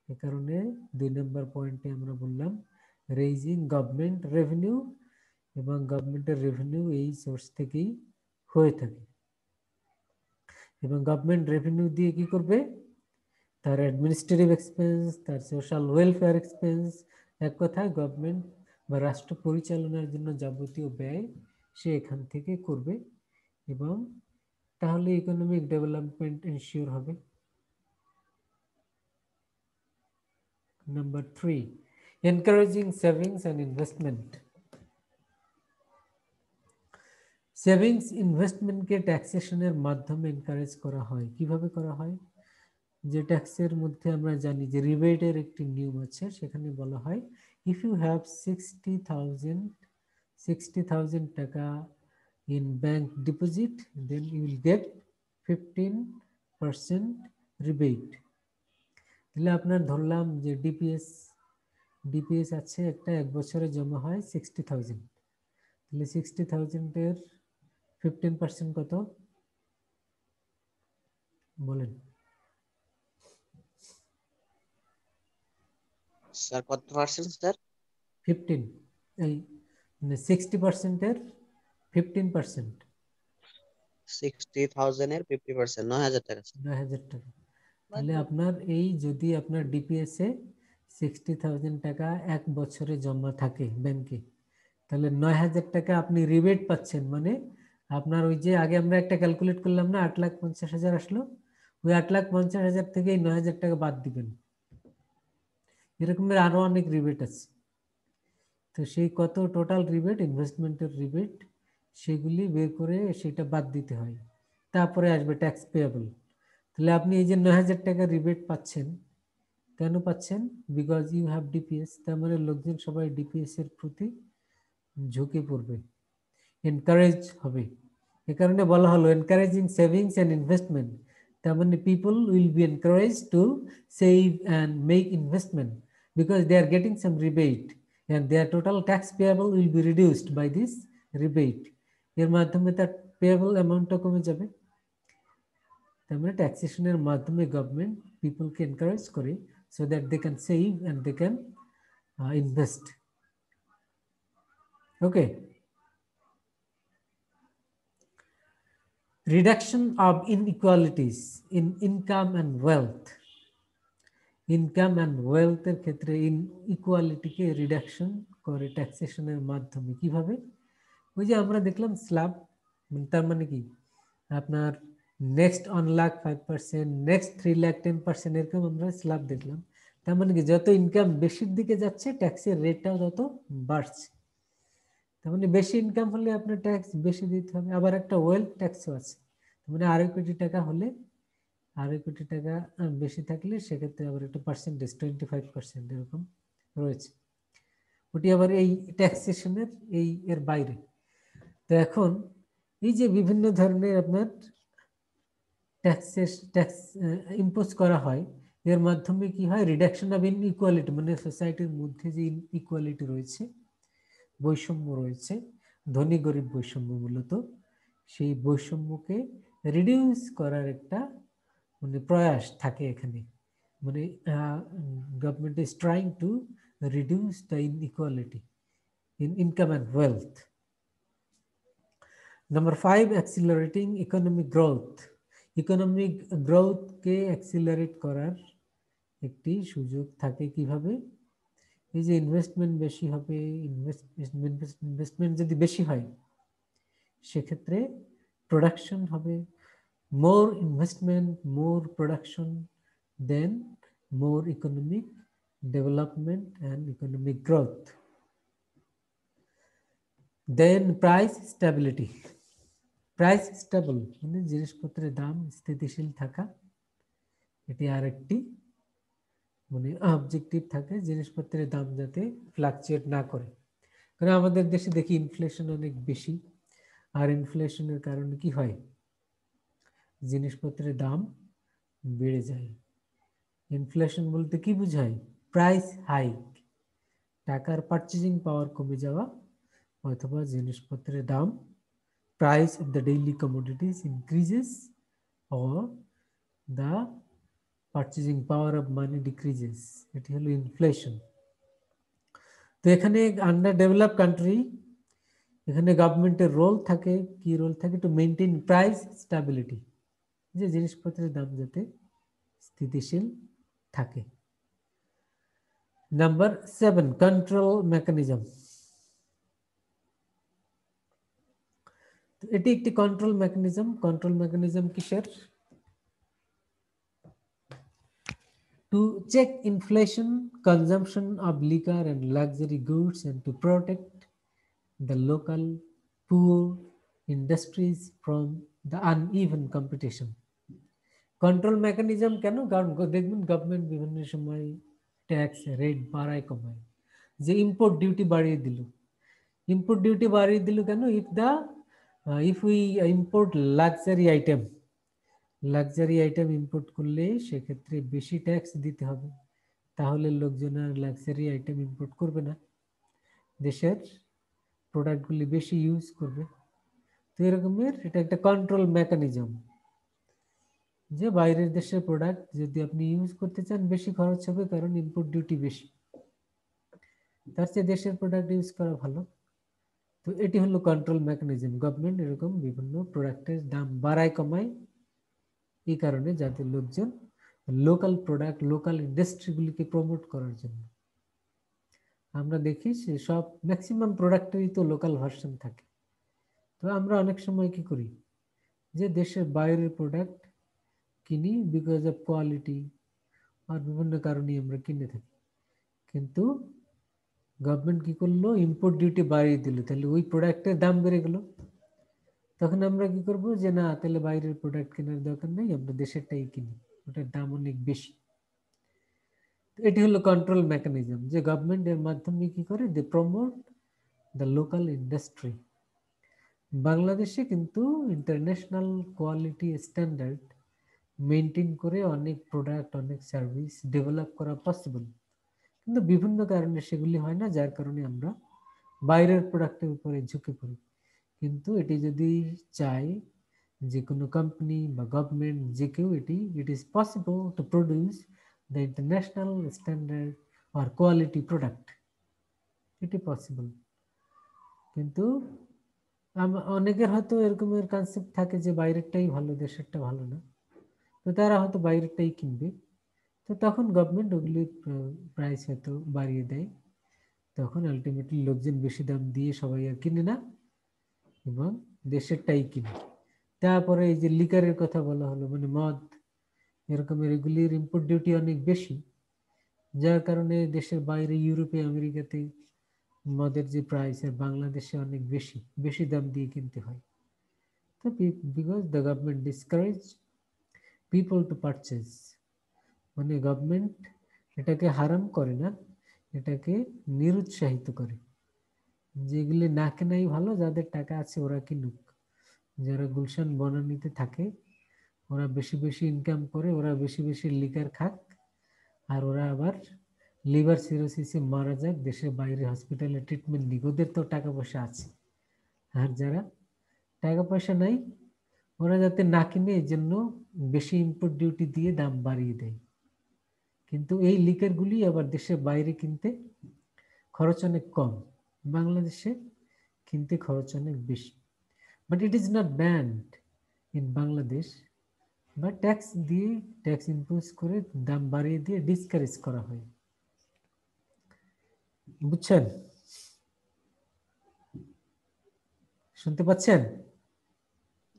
এ কারণে 2 নম্বর পয়েন্টে আমরা বললাম রেইজিং গভর্নমেন্ট রেভিনিউ, এবং গভর্নমেন্টের রেভিনিউ এই সোর্স থেকেই হয়ে থাকে। এবং গভর্নমেন্ট রেভিনিউ দিয়ে কি করবে, তার অ্যাডমিনিস্ট্রেটিভ এক্সপেন্স, তার সোশ্যাল ওয়েলফেয়ার এক্সপেন্স, এক কথায় গভর্নমেন্ট বা রাষ্ট্র পরিচালনার জন্য যাবতীয় ব্যয় সে এখান থেকে করবে, এবং তাহলে ইকোনমিক ডেভেলপমেন্ট এনশিওর হবে। Number 3, encouraging savings and investment. Savings ইনভেস্টমেন্টকে ট্যাক্সেশনের মাধ্যমে এনকারেজ করা হয়। কিভাবে করা হয়, যে ট্যাক্সের মধ্যে আমরা জানি যে রিবেটের একটি নিয়ম আছে, সেখানে বলা হয় ইফ ইউ হ্যাভ 60,000 টাকা in bank deposit, then you will get 15% rebate. তাহলে আপনার ধরলাম যে ডিপিএস আছে একটা, 1 বছরে জমা হয় 60,000, তাহলে 60,000 এর 15% কত বলেন? স্যার কত পার্সেন্ট স্যার? 15, এই 60% এর 15%, 60,000 এর 50%, 9,000 টাকা। 9,000 টাকা। তাহলে আপনার এই যদি আপনার ডিপিএস এ 60,000 টাকা 1 বছরে জমা থাকে ব্যাংকে, তাহলে 9,000 টাকা আপনি রিবেট পাচ্ছেন। মানে আপনার ওই যে আগে আমরা একটা ক্যালকুলেট করলাম না, 8,50,000 আসলো, ওই 8,50,000 থেকে এই 9,000 টাকা বাদ দিবেন। এরকমের আরো অনেক রিবেট আছে। তো সেই কত টোটাল রিবেট, ইনভেস্টমেন্টের রিবেট, সেগুলি বের করে সেটা বাদ দিতে হয়, তারপরে আসবে ট্যাক্স পেয়েবল। তাহলে আপনি এই যে 9,000 টাকা রিবেট পাচ্ছেন, কেন পাচ্ছেন? Because you have DPS. তার মানে লোকজন সবাই ডিপিএস এর প্রতি ঝুঁকে পড়বে, এনকারেজ হবে। এ কারণে বলা হলো এনকারেজিং সেভিংস অ্যান্ড ইনভেস্টমেন্ট। তার মানে people will be encourage to save and make investment because they are getting some rebate. and their total tax payable will be reduced by this rebate. এর মাধ্যমে তার payable অ্যামাউন্টটা কমে যাবে। তার মানে ট্যাক্সেশনের মাধ্যমে গভর্নমেন্ট পিপলকে এনকারেজ করে so that they can save and they can invest. Okay. Reduction of inequalities in income and wealth. Income and ওয়েলথের ক্ষেত্রে ইনইকুয়ালিটিকে রিডাকশন করে ট্যাক্সেশনের মাধ্যমে। কিভাবে? ওই যে আমরা দেখলাম স্ল্যাব, তার মানে কি আপনার নেক্সট 1 লাখ 5%, নেক্সট 3 লাখ 10%, এরকম আমরা স্ল্যাব দেখলাম। তার মানে কি যত ইনকাম বেশির দিকে যাচ্ছে ট্যাক্সের রেটটাও তত বাড়ছে। তার মানে বেশি ইনকাম হলে আপনার ট্যাক্স বেশি দিতে হবে। আবার একটা ওয়েলথ ট্যাক্সও আছে, মানে 2.5 কোটি টাকা হলে 2.5 কোটি টাকা বেশি থাকলে সেক্ষেত্রে আবার একটা পার্সেন্টেজ 25% এরকম রয়েছে, ওটি আবার এই ট্যাক্সেশনের এর বাইরে। তো এখন এই যে বিভিন্ন ধরনের আপনার ট্যাক্স ইম্পোজ করা হয়, এর মাধ্যমে কি হয়? রিডাকশন অফ ইনইকুয়ালিটি, মানে সোসাইটির মধ্যে যে ইনইকুয়ালিটি রয়েছে, বৈষম্য রয়েছে, ধনী গরিব বৈষম্য মূলত, সেই বৈষম্যকে রিডিউস করার একটা মানে প্রয়াস থাকে এখানে। মানে government is trying to reduce the inequality in income and wealth. Number 5, accelerating economic growth. Economic growth K accelerate করার একটি সুযোগ থাকে। কিভাবে? এই যে ইনভেস্টমেন্ট বেশি হবে, ইনভেস্টমেন্ট যদি বেশি হয় সেক্ষেত্রে প্রোডাকশন হবে। More investment, more production, then more economic development and economic growth. Then price stability. Price stable মানে জিনিসপত্রের দাম স্থিতিশীল থাকা, এটি আরেকটি মানে অবজেক্টিভ থাকে, জিনিসপত্রের দাম যাতে ফ্লাকচুয়েট না করে। কারণ আমাদের দেশে দেখি ইনফ্লেশন অনেক বেশি, আর ইনফ্লেশনের কারণে কি হয়? জিনিসপত্রের দাম বেড়ে যায়। ইনফ্লেশন বলতে কি বোঝায়? প্রাইস হাইক, টাকার পারচেজিং পাওয়ার কমে যাওয়া, অথবা জিনিসপত্রের দাম, price of the daily commodities increases or the purchasing power of money decreases, এটি হলো ইনফ্লেশন। তো এখানে আন্ডার ডেভেলপ কান্ট্রি, এখানে গভর্নমেন্টের রোল থাকে, কি রোল থাকে? টু মেনটেন প্রাইস স্টেবিলিটি, যে জিনিসপত্রের দাম যাতে স্থিতিশীল থাকে। Number 7, control mechanism. এটি একটি কন্ট্রোল মেকানিজম। কন্ট্রোল মেকানিজম কিসের? To check inflation, consumption of liquor and luxury goods, and to protect the local poor industries from the uneven competition. Control mechanism কেন? কারণ দেখবেন গভর্নমেন্ট বিভিন্ন সময় ট্যাক্স রেট বাড়ায় কমায়। যে ইম্পোর্ট ডিউটি বাড়িয়ে দিল, ইম্পোর্ট ডিউটি বাড়িয়ে দিল কেন? if we import luxury item import করলে সেক্ষেত্রে বেশি ট্যাক্স দিতে হবে, তাহলে লোকজন আর লাক্সারি আইটেম ইম্পোর্ট করবে না, দেশের প্রোডাক্টগুলি বেশি ইউজ করবে। তো এরকমের এটা একটা কন্ট্রোল মেকানিজম, যে বাইরের দেশের প্রোডাক্ট যদি আপনি ইউজ করতে চান বেশি খরচ হবে, কারণ ইম্পোর্ট ডিউটি বেশি, তার চেয়ে দেশের প্রোডাক্ট ইউজ করা ভালো। তো এটি হলো কন্ট্রোল মেকানিজম। গভর্নমেন্ট এরকম বিভিন্ন প্রোডাক্টের দাম বাড়ায় কমায়, এই কারণে যাতে লোকজন লোকাল প্রোডাক্ট, লোকাল ইন্ডাস্ট্রিগুলিকে প্রমোট করার জন্য। আমরা দেখি সে সব ম্যাক্সিমাম প্রোডাক্টেরই তো লোকাল ভার্সন থাকে। তো আমরা অনেক সময় কি করি, যে দেশের বাইরের প্রোডাক্ট কিনি বিকজ অফ কোয়ালিটি আর বিভিন্ন কারণে আমরা কিনে থাকি। কিন্তু গভর্নমেন্ট কি করলো? ইম্পোর্ট ডিউটি বাড়িয়ে দিল, তাহলে ওই প্রোডাক্টের দাম বেড়ে গেল। তখন আমরা কি করব? যে না, তাহলে বাইরের প্রোডাক্ট কেনার দরকার নেই, আমরা দেশেরটাই কিনি, ওটার দাম অনেক বেশি। এটি হলো কন্ট্রোল মেকানিজম, যে গভর্নমেন্ট এর মাধ্যমে কি করে? দে প্রমোট দ্য লোকাল ইন্ডাস্ট্রি। বাংলাদেশে কিন্তু ইন্টারন্যাশনাল কোয়ালিটি স্ট্যান্ডার্ড মেনটেন করে অনেক প্রোডাক্ট, অনেক সার্ভিস ডেভেলপ করা পসিবল, কিন্তু বিভিন্ন কারণে সেগুলি হয় না, যার কারণে আমরা বাইরের প্রোডাক্টের উপরে ঝুঁকে পড়ি। কিন্তু এটি যদি চাই যে কোনো কোম্পানি বা গভর্নমেন্ট যে কেউ, it is possible to produce the international standard আর কোয়ালিটি প্রোডাক্ট, এটি পসিবল। কিন্তু অনেকের হয়তো এরকমের কনসেপ্ট থাকে যে বাইরেরটাই ভালো, দেশেরটা ভালো না, তো তারা হয়তো বাইরেরটাই কিনবে। তো তখন গভর্নমেন্ট ওগুলির প্রাইস হয়তো বাড়িয়ে দেয়, তখন আলটিমেটলি লোকজন বেশি দাম দিয়ে সবাই আর কিনে না এবং দেশেরটাই কিনে। তারপরে এই যে লিকারের কথা বলা হলো, মানে মদ, এরকমের এগুলির ইম্পোর্ট ডিউটি অনেক বেশি, যার কারণে দেশের বাইরে ইউরোপে আমেরিকাতে মদের যে প্রাইস আর বাংলাদেশে অনেক বেশি বেশি দাম দিয়ে কিনতে হয়। তো because the government discourage people to purchase, মানে গভর্নমেন্ট এটাকে হারাম করে না, এটাকে নিরুৎসাহিত করে, যেগুলি না কেনাই ভালো, যাদের টাকা আছে ওরা কিনুক। যারা গুলশান বনানীতে থাকে ওরা বেশি বেশি ইনকাম করে, ওরা বেশি বেশি লিকার খাক, আর ওরা আবার লিভার সিরোসিসে মারা যাক, দেশের বাইরে হসপিটালে ট্রিটমেন্ট নিক, ওদের তো টাকা পয়সা আছে। আর যারা টাকা পয়সা নাই ওরা যাতে না কিনে এই জন্য বেশি ইম্পোর্ট ডিউটি দিয়ে দাম বাড়িয়ে দেয়। কিন্তু এই লিকারগুলি আবার দেশের বাইরে কিনতে খরচ অনেক কম, বাংলাদেশে কিনতে খরচ অনেক বেশি। But it is not band in Bangladesh, বা ট্যাক্স দিয়ে, ট্যাক্স ইম্পোজ করে দাম বাড়িয়ে দিয়ে ডিসকারেজ করা হয়। বুঝছেন? শুনতে পাচ্ছেন?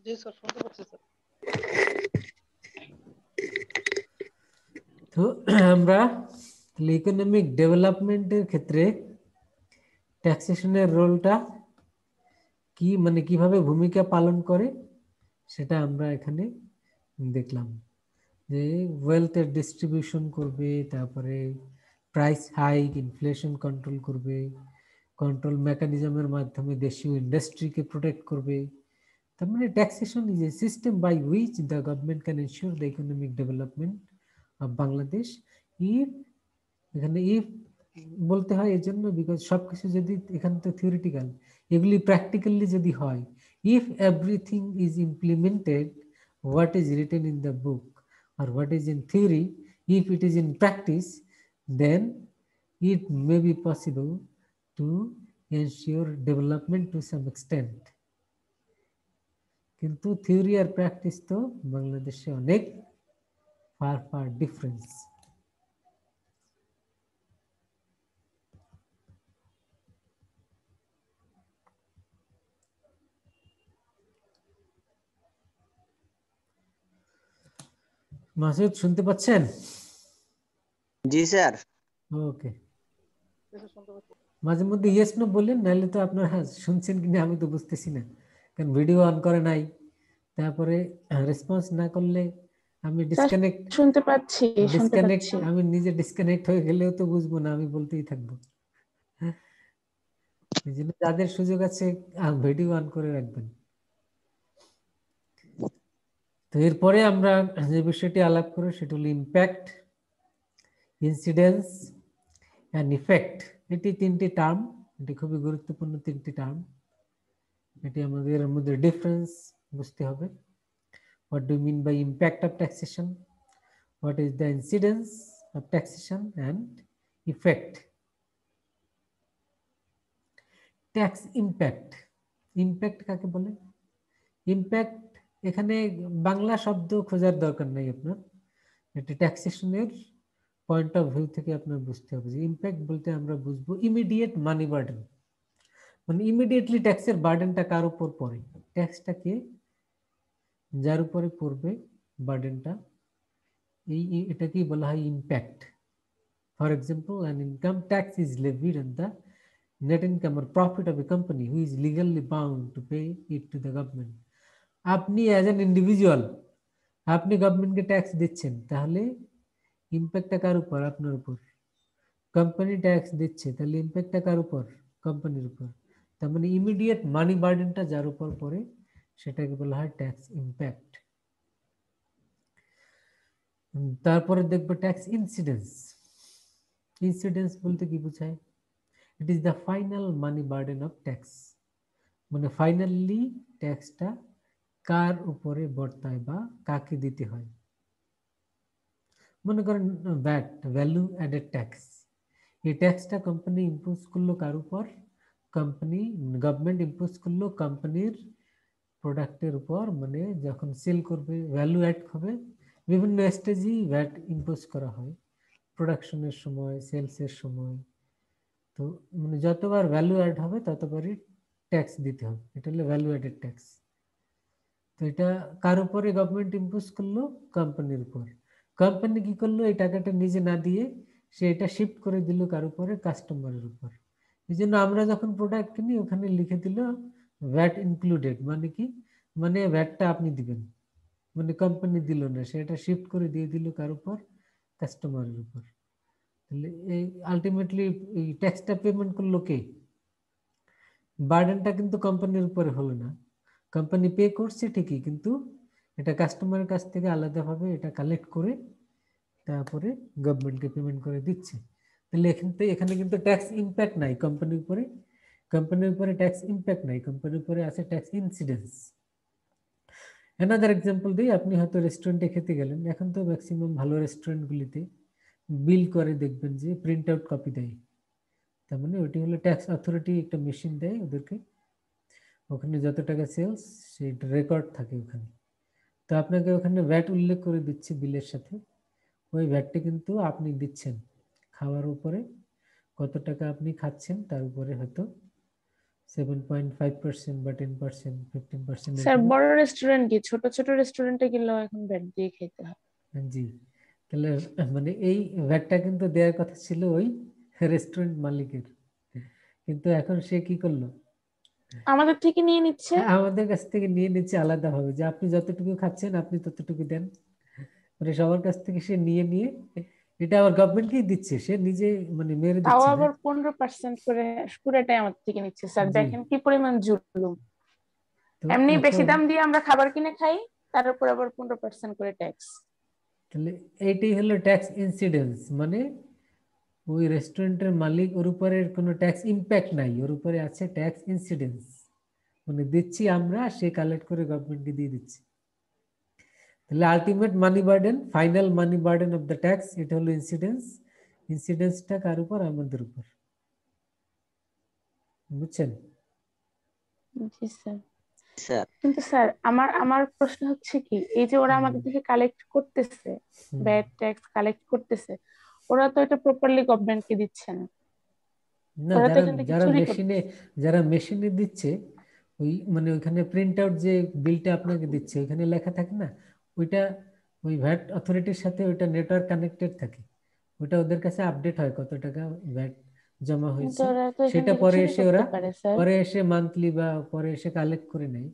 জি স্যার, শুনতে পাচ্ছি স্যার। তো আমরা ইকোনমিক ডেভেলপমেন্টের ক্ষেত্রে ট্যাক্সেশনের রোলটা কি, মানে কিভাবে ভূমিকা পালন করে সেটা আমরা এখানে দেখলাম। যে ওয়েলথের ডিস্ট্রিবিউশন করবে, তারপরে প্রাইস হাইক, ইনফ্লেশন কন্ট্রোল করবে, কন্ট্রোল মেকানিজমের মাধ্যমে দেশীয় ইন্ডাস্ট্রিকে প্রোটেক্ট করবে। তার মানে taxation is a system by which the government can ensure the economic development of Bangladesh. If, এখানে ইফ বলতে হয় এই জন্য বিকজ সবকিছু যদি, এখানে তো থিওরিটিক্যাল, এগুলি প্র্যাকটিক্যালি যদি হয়, if everything is implemented what is written in the book or what is in theory, if it is in practice, then it may be possible to ensure development to some extent. কিন্তু theory আর practice তো বাংলাদেশে অনেক fur difference. Masud শুনতে পাচ্ছেন? জি sir. ওকে, শুনতে পাচ্ছি। মাঝে মধ্যে ইয়েস নো বলেন, নাহলে তো আপনারা শুনছেন কিনা আমি তো বুঝতেছি না, কারণ ভিডিও অন করে নাই, তারপরে রেসপন্স না করলে আমি ডিসকানেক্ট, শুনতে পাচ্ছি, শুনতে ডিসকানেক্ট, পাচ্ছি। আমি নিজে ডিসকানেক্ট হয়ে গেলেও তো বুঝবো না, আমি বলতেই থাকবো। এই জন্য যাদের সুযোগ আছে ভিডিও অন করে রাখবেন। তো এরপরে আমরা যে বিষয়টি আলাপ করব সেটা হলো ইম্প্যাক্ট, ইনসিডেন্স অ্যান্ড ইফেক্ট। এটি তিনটি টার্ম, এটি খুবই গুরুত্বপূর্ণ তিনটি টার্ম। এটি আমাদের মধ্যে ডিফারেন্স বুঝতে হবে। What do you mean by impact of taxation? What is the incidence of taxation and effect? Tax impact. Impact কাকে বলে? Impact এখানে বাংলা শব্দ খোঁজার দরকার নাই আপনার, এটা ট্যাক্সেশনের পয়েন্ট অফ ভিউ থেকে আপনার বুঝতে হবে যে ইম্প্যাক্ট বলতে আমরা বুঝবো ইমিডিয়েট মানি বার্ডেন, মানে ইমিডিয়েটলি ট্যাক্সের বার্ডেনটা কার উপর পড়ে, ট্যাক্সটাকে যার উপরে পড়বে বার্ডেনটা, এটাকেই বলা হয় impact. For example, an income tax is levied on the net income or profit of a company who is legally bound to pay it to the government. আপনি অ্যাজ অ্যান ইন্ডিভিজুয়াল আপনি গভর্নমেন্টকে ট্যাক্স দিচ্ছেন, তাহলে ইম্প্যাক্টটা কার উপর? আপনার উপর। Company tax দিচ্ছে, তাহলে ইম্প্যাক্টটা কার উপর? কোম্পানির উপর। তার মানে ইমিডিয়েট মানি বার্ডেনটা যার উপর পড়ে সেটাকে বলা হয় ট্যাক্স ইম্প্যাক্ট। তারপরে দেখবো ট্যাক্স ইনসিডেন্স। ইনসিডেন্স বলতে কি বোঝায়? It is the final money burden of tax, মানে ফাইনালি ট্যাক্সটা কার উপরে বর্তায় বা কাকে দিতে হয়। মনে করেন ভ্যাট, ভ্যালু অ্যাডেড ট্যাক্স, এই ট্যাক্সটা কোম্পানি ইম্পোজ করলো কার উপর? কোম্পানি, গভর্নমেন্ট ইম্পোজ করলো কোম্পানির প্রোডাক্টের উপর, মানে যখন সেল করবে ভ্যালু অ্যাড হবে, বিভিন্ন স্টেজেই ভ্যাট ইম্পোজ করা হয়, প্রোডাকশনের সময়, সেলসের সময়। তো মানে যতবার ভ্যালু অ্যাড হবে ততবারই ট্যাক্স দিতে হবে, এটা হলো ভ্যালু অ্যাডেড ট্যাক্স। তো এটা কার উপরে গভর্নমেন্ট ইম্পোজ করলো? কোম্পানির উপর। কোম্পানি কি করলো? এই টাকাটা নিজে না দিয়ে সে এটা শিফট করে দিল কার উপরে? কাস্টমারের উপর। এই জন্য আমরা যখন প্রোডাক্ট কিনি ওখানে লিখে দিল ভ্যাট ইনক্লুডেড, মানে কি? মানে ভ্যাটটা আপনি দিবেন, মানে কোম্পানি দিল না, সেটা শিফট করে দিয়ে দিল কার উপর? কাস্টমারের উপর। তাহলে এই আলটিমেটলি এই ট্যাক্সটা পেমেন্ট করলো কে? বার্ডেনটা কিন্তু কোম্পানির উপরে হলো না, কোম্পানি পে করছে ঠিকই, কিন্তু এটা কাস্টমারের কাছ থেকে আলাদাভাবে এটা কালেক্ট করে তারপরে গভর্নমেন্টকে পেমেন্ট করে দিচ্ছে। তাহলে এখানে কিন্তু ট্যাক্স ইম্প্যাক্ট নাই কোম্পানির উপরে, কোম্পানির উপরে ট্যাক্স ইম্প্যাক্ট নাই, কোম্পানির উপরে আছে ট্যাক্স ইনসিডেন্স। অ্যানাদার এক্সাম্পল দিই, আপনি হয়তো রেস্টুরেন্টে খেতে গেলেন, এখন তো ম্যাক্সিমাম ভালো রেস্টুরেন্টগুলিতে বিল করে দেখবেন যে প্রিন্ট আউট কপি দেয়, তার মানে ওটি হলো ট্যাক্স অথরিটি একটা মেশিন দেয় ওদেরকে, ওখানে যত টাকা সেলস সেটা রেকর্ড থাকে ওখানে। তো আপনাকে ওখানে ভ্যাট উল্লেখ করে দিচ্ছে বিলের সাথে, ওই ভ্যাটটা কিন্তু আপনি দিচ্ছেন খাওয়ার উপরে, কত টাকা আপনি খাচ্ছেন তার উপরে হয়তো 7.5% বা 10%, 15%। স্যার বড় রেস্টুরেন্ট কি, ছোট ছোট রেস্টুরেন্টে গেলেও এখন ভ্যাট দিয়ে খেতে হয়? জি, তাহলে মানে এই ভ্যাটটা কিন্তু দেওয়ার কথা ছিল ওই রেস্টুরেন্ট মালিকের, কিন্তু এখন সে কি করলো? আমাদের থেকে নিয়ে নিচ্ছে। আমাদের কাছ থেকে নিয়ে নিচ্ছে আলাদাভাবে, যে আপনি যতটুকু খাচ্ছেন আপনি ততটুকু দেন, মানে সবার কাছ থেকে সে নিয়ে নিয়ে এটা আবার গভর্নমেন্টকেই দিচ্ছে, সে নিজে মানে মেরে তাও দিচ্ছে না। আবার 15% করে পুরোটাই আমাদের থেকে নিচ্ছে। স্যার জি। দেখেন কি পরিমাণ জুলুম। তো এমনি বেশি এখন দাম দিয়ে আমরা খাবার কিনে খাই, তার উপর আবার 15% করে ট্যাক্স। তাহলে এইটাই হলো ট্যাক্স ইনসিডেন্স, মানে ওই রেস্টুরেন্টের মালিক, ওর উপরে কোনো ট্যাক্স ইম্প্যাক্ট নাই, ওর উপরে আছে ট্যাক্স ইনসিডেন্স, মানে দিচ্ছি আমরা, সে কালেক্ট করে গভর্নমেন্টকে দিয়ে দিচ্ছে। তাহলে ultimate money burden, final money burden of the tax, এটা হলো ইনসিডেন্স। ইনসিডেন্সটা কার উপর? আমাদের উপর, বুঝছেন? জি স্যার। স্যার কিন্তু স্যার আমার আমার প্রশ্ন হচ্ছে কি, এই যে ওরা আমাদের থেকে কালেক্ট করতেছে, ভ্যাট ট্যাক্স কালেক্ট করতেছে, ওরা তো এটা প্রপারলি গভর্নমেন্টকে দিচ্ছে না। না, ওরা তো যারা এখান থেকে যারা চুরি মেশিনে করতেছে। যারা মেশিনে দিচ্ছে, ওই মানে ওইখানে প্রিন্ট আউট যে বিলটা আপনাকে দিচ্ছে ওইখানে লেখা থাকে না, ওইটা ওই ভ্যাট অথরিটির সাথে ওইটা নেটওয়ার্ক কানেক্টেড থাকে, ওইটা ওদের কাছে আপডেট হয় কত টাকা ভ্যাট জমা কিন্তু হয়েছে, ওরা তো এখান সেটা থেকে পরে চুরি এসে করতে ওরা পারে স্যার। পরে এসে মান্থলি বা পরে এসে কালেক্ট করে নেয়,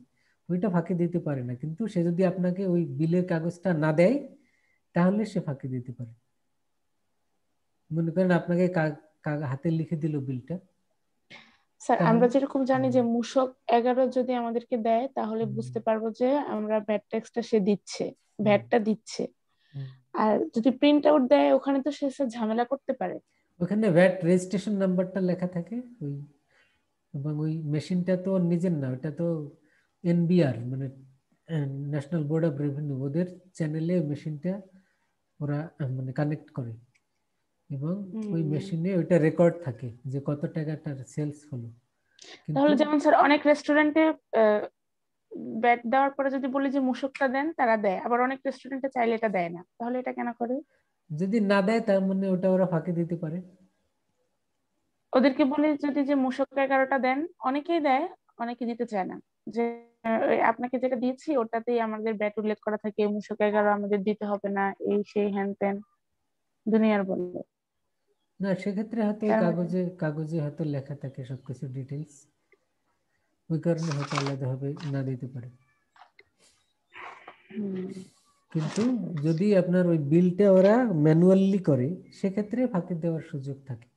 ওইটা ফাঁকি দিতে পারে না, কিন্তু সে যদি আপনাকে ওই বিলের কাগজটা না দেয় তাহলে সে ফাঁকি দিতে পারে। মনে করেন আপনাকে হাতে লিখে দিল বিলটা, স্যার আমরা তাহলে যেরকম জানি যে মূসক 11 যদি আমাদেরকে দেয় তাহলে বুঝতে পারবো যে আমরা ভ্যাট ট্যাক্সটা সে দিচ্ছে, ভ্যাটটা দিচ্ছে। আর যদি প্রিন্ট আউট দেয় ওখানে তো সে স্যার ঝামেলা করতে পারে। ওখানে ভ্যাট রেজিস্ট্রেশন নাম্বারটা লেখা থাকে ওই, এবং ওই মেশিনটা তো ওর নিজের না, ওটা তো এনবিআর মানে ন্যাশনাল বোর্ড অফ রেভিনিউ, ওদের চ্যানেলে মেশিনটা ওরা মানে কানেক্ট করে, এবং ওই মেশিনে ওইটা রেকর্ড থাকে যে কত টাকা তার সেলস হলো। কিন্তু তাহলে যেমন স্যার অনেক রেস্টুরেন্টে ভ্যাট দেওয়ার পরে যদি বলি যে মূসকটা দেন তারা দেয়, আবার অনেক রেস্টুরেন্টে চাইলে এটা দেয় না, তাহলে এটা কেন করে? যদি না দেয় তার মানে ওটা ওরা ফাঁকি দিতে পারে। ওদেরকে বলি যদি যে মূসক 11টা দেন, অনেকেই দেয়, অনেকে দিতে চায় না, যে ওই আপনাকে যেটা দিয়েছি ওটাতেই আমাদের ভ্যাট উল্লেখ করা থাকে, মূসক 11 আমাদের দিতে হবে না, এই সেই হ্যান ত্যান দুনিয়ার বললো। না, সেক্ষেত্রে হয়তো ওই তার মানে কাগজে কাগজে হয়তো লেখা থাকে সবকিছু ডিটেলস, ওই কারণে হয়তো আলাদাভাবে না দিতে পারে। কিন্তু যদি আপনার ওই বিলটা ওরা ম্যানুয়ালি করে সেক্ষেত্রে ফাঁকি দেওয়ার সুযোগ থাকে।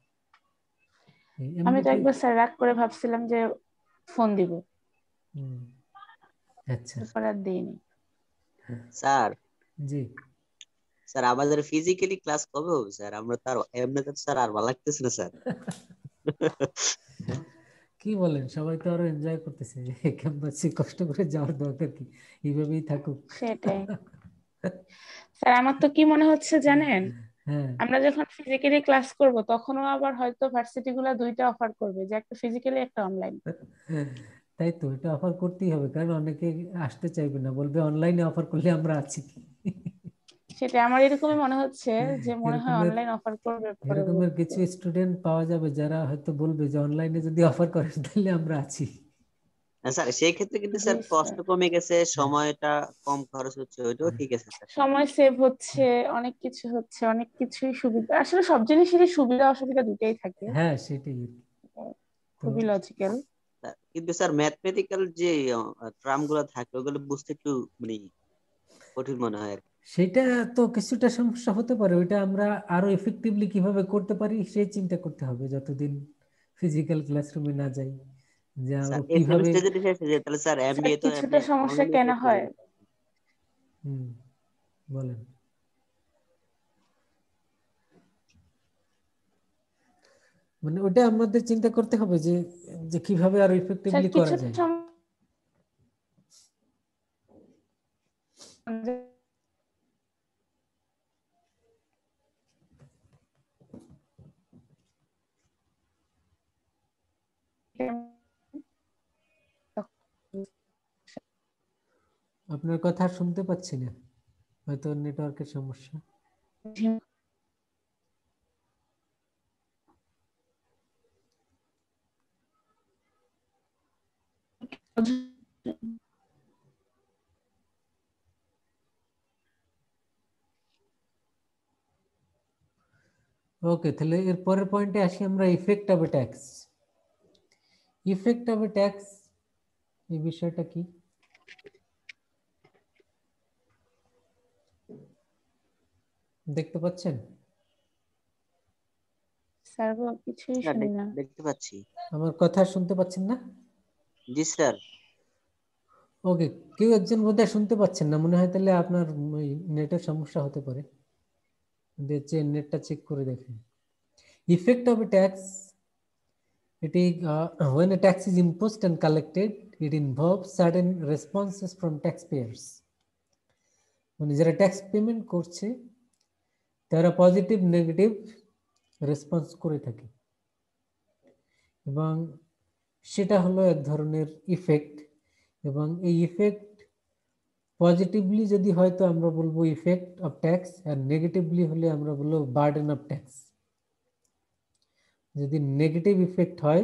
আমি তো একবার স্যার রাগ করে ভাবছিলাম যে ফোন দিব, আচ্ছা, তারপর আর দিইনি। স্যার জি স্যার আমাদের ফিজিক্যালি ক্লাস কবে হবে স্যার? আমরা তো আর এমনিতে স্যার আর ভালো লাগতেছে না স্যার। কি বলেন, সবাই তো আরো এনজয় করতেছে, ক্যাম্পাসে কষ্ট করে যাওয়ার দরকার কি, এইভাবেই থাকুক। সেটাই স্যার, আমার তো কি মনে হচ্ছে জানেন, হ্যাঁ আমরা যখন ফিজিক্যালি ক্লাস করব তখনও আবার হয়তো ভার্সিটি গুলা দুইটা অফার করবে, যে একটা ফিজিক্যালি একটা অনলাইন। তাই তো, এটা অফার করতেই হবে, কারণ অনেকে আসতে চাইবে না, বলবে অনলাইনে অফার করলে আমরা আছি। সেটা আমার এরকমই মনে হচ্ছে, যে মনে হয় এরকমের অনলাইন অফার করবে এরকমের পরবর্তীতে। কিছু স্টুডেন্ট পাওয়া যাবে যারা হয়তো বলবে যে অনলাইনে যদি অফার করেন তাহলে আমরা আছি। স্যার সেই ক্ষেত্রে কিন্তু জি স্যার কষ্ট স্যার, কমে গেছে, হ্যাঁ সময়টা কম খরচ হচ্ছে, ওইটাও ঠিক আছে স্যার। সময় সেভ হচ্ছে, অনেক কিছু হচ্ছে, অনেক কিছুই সুবিধা, আসলে সব জিনিসেরই সুবিধা অসুবিধা দুটাই থাকে। হ্যাঁ সেটাই আর কি। তো খুবই লজিক্যাল। কিন্তু স্যার ম্যাথমেটিক্যাল যে টার্ম গুলো থাকে ওগুলো বুঝতে একটু মানে কঠিন মনে হয় আর কি। সেটা তো কিছুটা সমস্যা হতে পারে, ওইটা আমরা আরো এফেক্টিভলি কিভাবে করতে পারি সেই চিন্তা করতে হবে, যতদিন ফিজিক্যাল ক্লাসরুমে না যাই, যে আরো স্যার এই কিভাবে। সেমিস্টার যদি শেষ হয়ে যায় তাহলে স্যার স্যার এমবিএ তো আপনি কিছুটা সমস্যা অনলাইনে কেন শেষ হয়ে হয়, যাবে। হুম, বলেন। মানে ওটা আমাদের চিন্তা করতে হবে যে যে কিভাবে আরো স্যার ইফেক্টিভলি করা কিছুটা যায়। আপনার কথা আর শুনতে পাচ্ছি না, হয়তো নেটওয়ার্কের সমস্যা। ওকে, তাহলে এর পরের পয়েন্টে আসি আমরা, effect of A tax. Effect of A tax, এই বিষয়টা কি দেখতে পাচ্ছেন? স্যার গো, কিছুই স্যার শুনি না। দেখতে পাচ্ছি। আমার কথা শুনতে পাচ্ছেন না? জি স্যার। ওকে, কেউ একজন বোধহয় শুনতে পাচ্ছেন না মনে হয়, তাহলে আপনার নেটের সমস্যা হতে পারে, নেটটা চেক করে দেখেন। Effect of a tax, it is when a tax is imposed and collected, it involves certain responses from taxpayers. মানে যারা ট্যাক্স পেমেন্ট করছে তারা পজিটিভ নেগেটিভ রেসপন্স করে থাকে, এবং সেটা হলো এক ধরনের ইফেক্ট। এবং এই ইফেক্ট পজিটিভলি যদি হয় তো আমরা বলবো ইফেক্ট অফ ট্যাক্স, আর নেগেটিভলি হলে আমরা বলবো বার্ডেন অফ ট্যাক্স। যদি নেগেটিভ ইফেক্ট হয়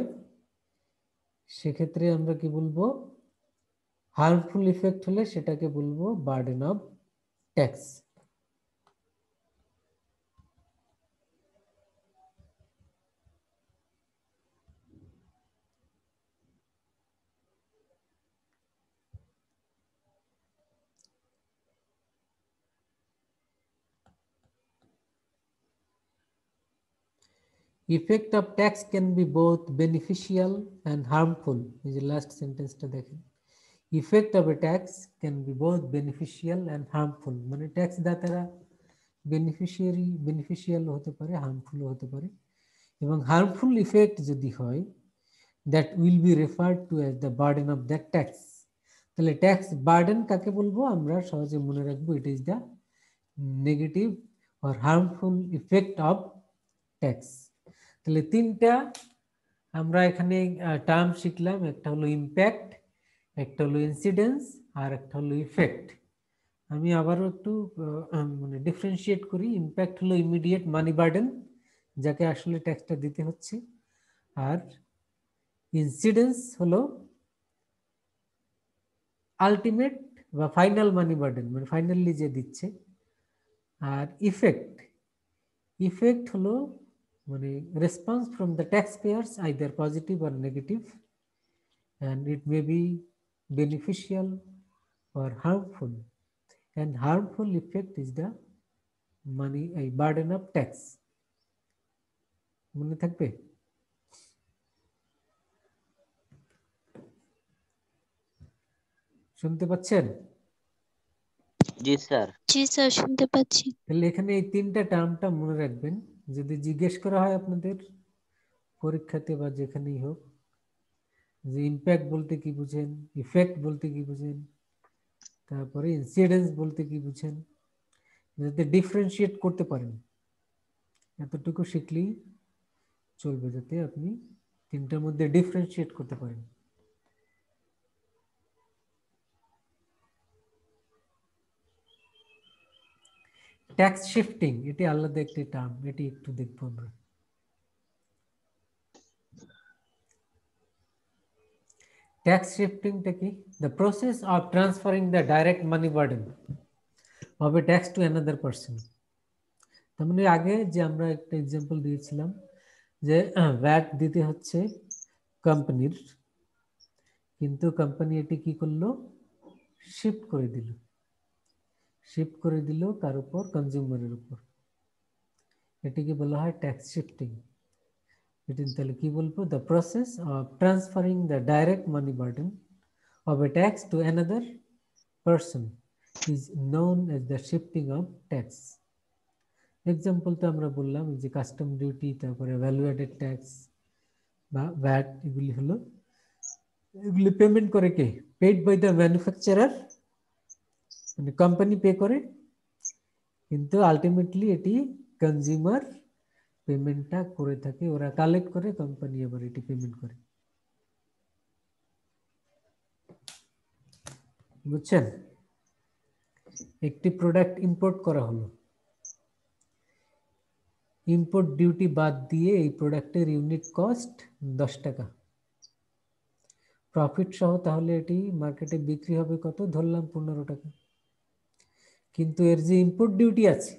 সেক্ষেত্রে আমরা কি বলবো, হার্মফুল ইফেক্ট হলে সেটাকে বলবো burden of tax. Effect of tax can be both beneficial and harmful. এই যে লাস্ট সেন্টেন্সটা দেখেন, effect of A tax can be both beneficial and harmful. মানে ট্যাক্স দাতারা বেনিফিশিয়াল হতে পারে, হার্মফুল হতে পারে। এবং হার্মফুল ইফেক্ট যদি হয়, that will be referred to as the burden of that tax. তাহলে ট্যাক্স বার্ডেন কাকে বলবো আমরা সহজে মনে রাখবো, it is the negative or harmful effect of tax. তাহলে তিনটা আমরা এখানে টার্ম শিখলাম, একটা হলো ইম্প্যাক্ট, একটা হলো ইনসিডেন্স, আর একটা হলো ইফেক্ট। আমি আবারও একটু মানে ডিফারেন্সিয়েট করি। ইম্প্যাক্ট হলো ইমিডিয়েট মানি বার্ডেন, যাকে আসলে ট্যাক্সটা দিতে হচ্ছে। আর ইনসিডেন্স হলো আলটিমেট বা ফাইনাল মানি বার্ডেন, মানে ফাইনালি যে দিচ্ছে। আর ইফেক্ট, ইফেক্ট হলো মানে response from the tax pairs, either positive or negative, and it may be beneficial or harmful, and harmful effect is the money a burden of tax. মনে থাকবে? শুনতে পাচ্ছেন? জি sir. জি sir, শুনতে পাচ্ছি। তাহলে এখানে এই তিনটা টার্মটা মনে রাখবেন, যদি জিজ্ঞেস করা হয় আপনাদের পরীক্ষাতে বা যেখানেই হোক, যে ইম্প্যাক্ট বলতে কি বুঝেন, ইফেক্ট বলতে কি বুঝেন, তারপরে ইনসিডেন্স বলতে কি বুঝেন, যাতে ডিফারেন্সিয়েট করতে পারেন এতটুকু শিখলেই চলবে, যাতে আপনি তিনটার মধ্যে ডিফারেন্সিয়েট করতে পারেন। ট্যাক্স শিফটিং এটি আলাদা একটি টার্ম, এটি একটু দেখবো আমরা। ট্যাক্স শিফটিংটা কি? The process of transferring the direct money burden of A tax to another person. তার মানে আগে যে আমরা একটা এক্সাম্পল দিয়েছিলাম যে ভ্যাট দিতে হচ্ছে কোম্পানির, কিন্তু কোম্পানি এটি কি করলো, শিফট করে দিল। শিফট করে দিল কার উপর? কনজিউমারের উপর। এটিকে বলা হয় ট্যাক্স শিফটিং। এটি তাহলে কি বলবো? The process of transferring the direct money burden of A tax to another person is known as the shifting of tax. Example তো আমরা বললাম যে কাস্টম ডিউটি, তারপরে ভ্যালু অ্যাডেড ট্যাক্স বা ভ্যাট, এগুলি হলো, এগুলি পেমেন্ট করে কে? পেড বাই দ্য ম্যানুফ্যাকচারার, মানে কোম্পানি পে করে, কিন্তু আলটিমেটলি এটি কনজিউমার পেমেন্টটা করে থাকে, ওরা কালেক্ট করে, কোম্পানি আবার এটি পেমেন্ট করে। বুঝছেন? একটি প্রোডাক্ট ইম্পোর্ট করা হলো, ইম্পোর্ট ডিউটি বাদ দিয়ে এই প্রোডাক্টের ইউনিট কস্ট 10 টাকা, প্রফিট সহ, তাহলে এটি মার্কেটে বিক্রি হবে কত? ধরলাম 15 টাকা। কিন্তু এর যে ইম্পোর্ট ডিউটি আছে,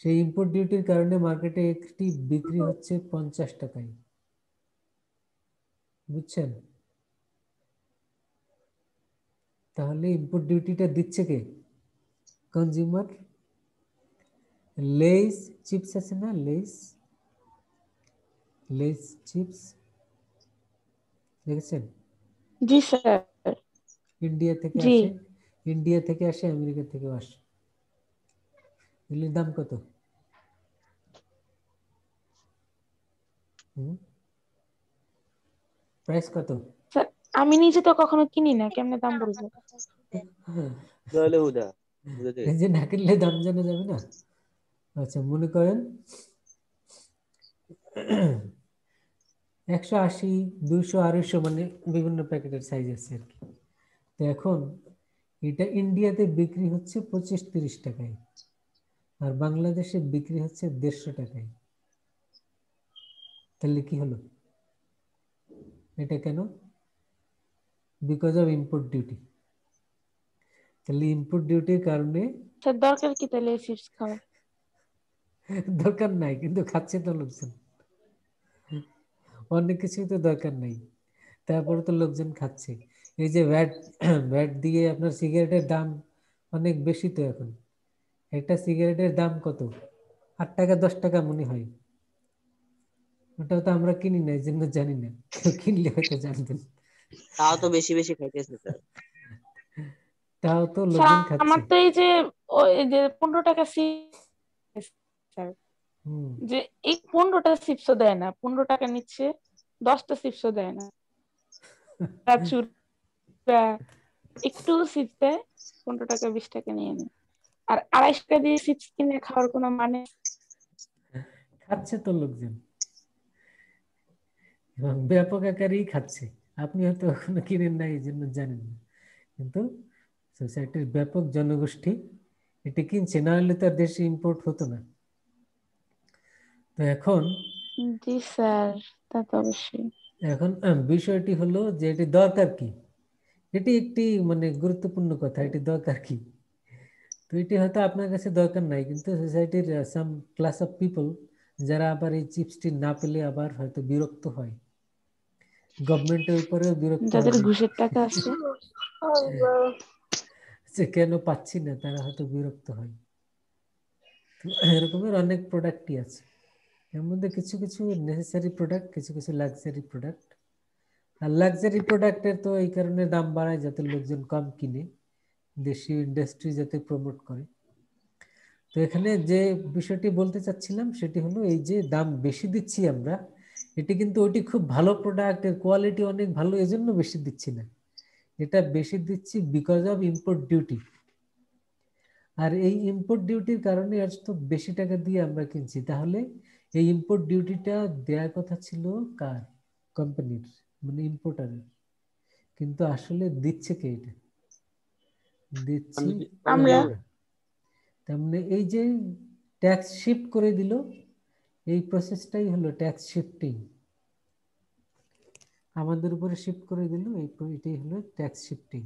সেই ইম্পোর্ট ডিউটির কারণে মার্কেটে একটি বিক্রি হচ্ছে 50 টাকায়। বুঝছেন? তাহলে ইম্পোর্ট ডিউটিটা দিচ্ছে কে? কনজিউমার। লেস চিপস আছে না, লেস চিপস দেখেছেন? জি স্যার। ইন্ডিয়া থেকে জি। আসে, ইন্ডিয়া থেকে আসে, আমেরিকা থেকেও আসে। এগুলির দাম কত? প্রাইস কত? স্যার আমি নিজে তো কখনো কিনি না, কেমনে দাম বলবো? তাহলে হুদা নিজে না কিনলে দাম জানা যাবে না। আচ্ছা, মনে করেন 180, 200, 250, মানে বিভিন্ন প্যাকেটের সাইজ আছে আর কি। তো এখন এটা ইন্ডিয়াতে বিক্রি হচ্ছে 25-30 টাকায়, আর বাংলাদেশে বিক্রি হচ্ছে 150 টাকায়। তাহলে কি হলো? এটা কেন? Because of import duty. তাহলে ইম্পোর্ট ডিউটির কারণে স্যার দরকার কি তাহলে এই চিপস খাওয়া? দরকার নাই, কিন্তু খাচ্ছে তো লোকজন। অনেক কিছুই তো দরকার নাই, তারপরে তো লোকজন খাচ্ছে। এই যে ভ্যাট ভ্যাট দিয়ে আপনার সিগারেটের দাম অনেক বেশি তো এখন। একটা সিগারেটের দাম কত? 8 টাকা 10 টাকা মনে হয়। ওটাও তো আমরা কিনি না, এই জন্য জানি না, কেউ কিনলে হয়তো জানবেন। তাও তো বেশি বেশি খাইতেছে স্যার। তাও তো স্যার লোকজন খাচ্ছে। আমার তো এই যে 15 টাকা চিপস, স্যার যে এই 15টা চিপসও দেয় না, 15 টাকা নিচ্ছে, 10টা চিপসও দেয় না। একটু চিপস দেয়, 15 টাকা 20 টাকা নিয়ে নেয়। আর 250 টাকা দিয়ে চিপস কিনে খাওয়ার কোনো মানে? খাচ্ছে তো লোকজন, এবং ব্যাপক আকারেই খাচ্ছে। আপনি হয়তো এখনো কিনেন না, এই জন্য জানেন না, কিন্তু সোসাইটির ব্যাপক জনগোষ্ঠী এটি কিনছে, না হলে তার দেশে ইম্পোর্ট হতো না। তো এখন জি স্যার, তা তো অবশ্যই। এখন বিষয়টি হলো যে এটি দরকার কি, এটি একটি মানে গুরুত্বপূর্ণ কথা, এটি দরকার কি। তো এটি হয়তো আপনার কাছে দরকার নাই, কিন্তু সোসাইটির সাম ক্লাস অফ পিপল, যারা আবার এই চিপসটি না পেলে আবার হয়তো বিরক্ত হয়, গভর্নমেন্টের উপরেও বিরক্ত হয় যাদের ঘুষের টাকা আছে। যে কেন পাচ্ছি না, তারা হয়তো বিরক্ত হয়। তো এরকমের অনেক প্রোডাক্টই আছে, এর মধ্যে কিছু কিছু নেসেসারি প্রোডাক্ট, কিছু কিছু লাক্সারি প্রোডাক্ট। আর লাক্সারি প্রোডাক্টের তো এই কারণে দাম বাড়ায় যাতে লোকজন কম কিনে, দেশীয় ইন্ডাস্ট্রি যাতে প্রমোট করে। তো এখানে যে বিষয়টি বলতে চাচ্ছিলাম সেটি হলো এই যে দাম বেশি দিচ্ছি আমরা, এটি কিন্তু ওটি খুব ভালো প্রোডাক্ট, এর কোয়ালিটি অনেক ভালো, এজন্য বেশি দিচ্ছি না, এটা বেশি দিচ্ছি বিকজ অফ ইম্পোর্ট ডিউটি। আর এই ইম্পোর্ট ডিউটির কারণে আজ তো বেশি টাকা দিয়ে আমরা কিনছি, তাহলে এই ইম্পোর্ট ডিউটিটা দেওয়ার কথা ছিল কার? কোম্পানির, মানে ইম্পোর্টারের। কিন্তু আসলে দিচ্ছে কে? এটা দিচ্ছি আমরা। তার মানে এই যে ট্যাক্স শিফট করে দিল, এই প্রসেসটাই হলো ট্যাক্স শিফটিং, আমাদের উপরে শিফট করে দিল, এটাই হলো ট্যাক্স শিফটিং।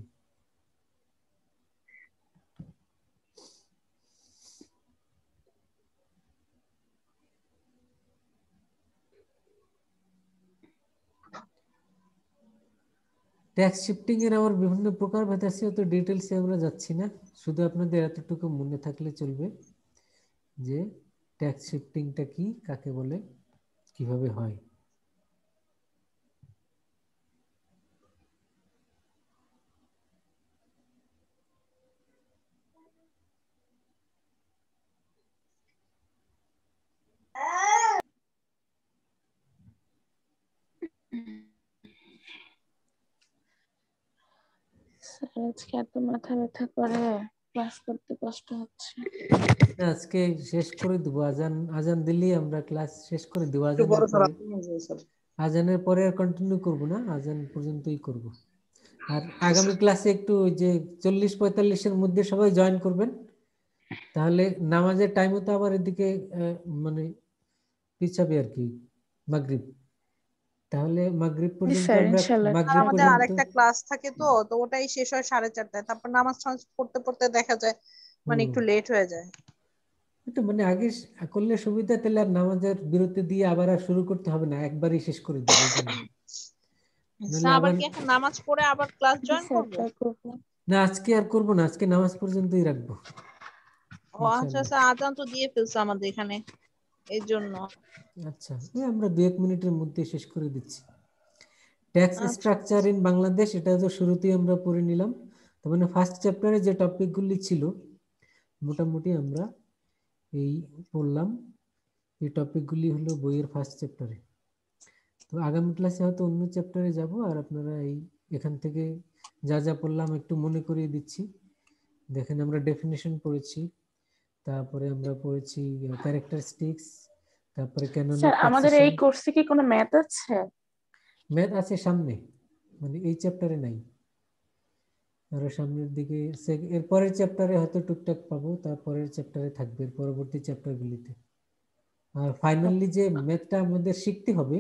ট্যাক্স শিফটিং এর আবার বিভিন্ন প্রকার ভেদ আছে, তো ডিটেলসে আমরা যাচ্ছি না, শুধু আপনাদের এতটুকু মনে থাকলে চলবে যে ট্যাক্স শিফটিংটা কি, কাকে বলে, কিভাবে হয়। আজকে এত মাথা ব্যথা করে, ক্লাস করতে কষ্ট হচ্ছে। আজকে শেষ করে দেবো, আজান দিলেই আমরা ক্লাস শেষ করে দেবো। আজানের পরে আর কন্টিনিউ করব না, আজান পর্যন্তই করব। আর আগামী ক্লাসে একটু ওই যে 40-45 এর মধ্যে সবাই জয়েন করবেন, তাহলে নামাজের টাইমও তো আবার এদিকে মানে পিছাবে আর কি, মাগরিব। তাহলে মাগরিব পর্যন্ত আমরা মাগরিব আমাদের পর্যন্ত আরেকটা ক্লাস থাকে, তো ওটাই শেষ হয় 4:30টায়, তারপর নামাজ পড়তে পড়তে দেখা যায় মানে একটু লেট হয়ে যায়। একটু মানে আগে করলে সুবিধা, তাহলে আর নামাজের বিরতি দিয়ে আবার আর শুরু করতে হবে না, একবারই শেষ করে দেবো। আবার কি এখন নামাজ পড়ে আবার ক্লাস জয়েন করব? না, আজকে আর করব না, আজকে নামাজ পর্যন্তই রাখবো। ও আচ্ছা আচ্ছা, আজান তো দিয়ে ফেলছে আমাদের এখানে, এই জন্য। আচ্ছা, আমরা 2-1 মিনিটের মধ্যে শেষ করে দিচ্ছি। ট্যাক্স স্ট্রাকচার ইন বাংলাদেশ, এটা তো শুরুতেই আমরা পড়ে নিলাম। তার মানে ফার্স্ট চ্যাপ্টারে যে টপিকগুলি ছিল মোটামুটি আমরা এই পড়লাম, এই টপিকগুলি হলো বইয়ের ফার্স্ট চ্যাপ্টারে। তো আগামী ক্লাসে হয়তো অন্য চ্যাপ্টারে যাব, আর আপনারা এই এখান থেকে যা যা পড়লাম একটু মনে করিয়ে দিচ্ছি। দেখেন আমরা ডেফিনিশন পড়েছি, তারপরে আমরা পড়েছি ক্যারেক্টারিস্টিক্স, তারপরে ক্যানোনিক স্যার আমাদের এই ট্যাক্সেশন। কোর্সে কি কোনো ম্যাথ আছে? ম্যাথ আছে সামনে, মানে এই চ্যাপ্টারে নাই, আরো সামনের দিকে এর পরের চ্যাপ্টারে হয়তো টুকটাক পাবো, তারপরের চ্যাপ্টারে থাকবে, পরবর্তী চ্যাপ্টারগুলিতে। আর ফাইনালি যে ম্যাথটা আমাদের শিখতে হবে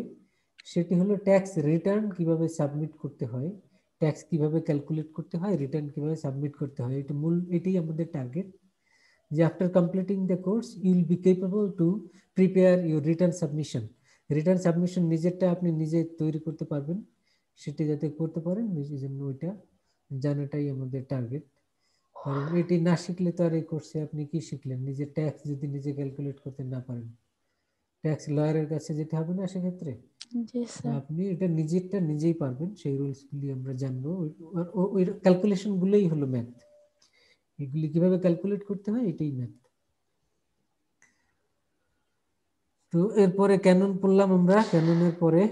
সেটি হলো ট্যাক্স রিটার্ন কিভাবে সাবমিট করতে হয়, ট্যাক্স কিভাবে ক্যালকুলেট করতে হয়, রিটার্ন কিভাবে সাবমিট করতে হয়। এটা মূল, এটাই আমাদের টার্গেট, যে after completing the course you will be capable to prepare your return submission. Return submission নিজেরটা আপনি নিজে তৈরি করতে পারবেন, সেটি যাতে করতে পারেন, নিজের জন্য ওইটা জানাটাই আমাদের টার্গেট। কারণ এটি না শিখলে তো আর এই কোর্সে আপনি কি শিখলেন? নিজের ট্যাক্স যদি নিজে ক্যালকুলেট করতে না পারেন, ট্যাক্স লয়ারের কাছে যেতে হবে না সেক্ষেত্রে। আপনি এটা নিজেরটা নিজেই পারবেন, সেই রুলস গুলি আমরা জানবো, ওই ক্যালকুলেশন গুলোই হলো ম্যাথ। এগুলি কিভাবে ক্যালকুলেট করতে হয় এটাই ম্যাথ। তো এরপরে ক্যানন পড়লাম আমরা, ক্যাননের পরে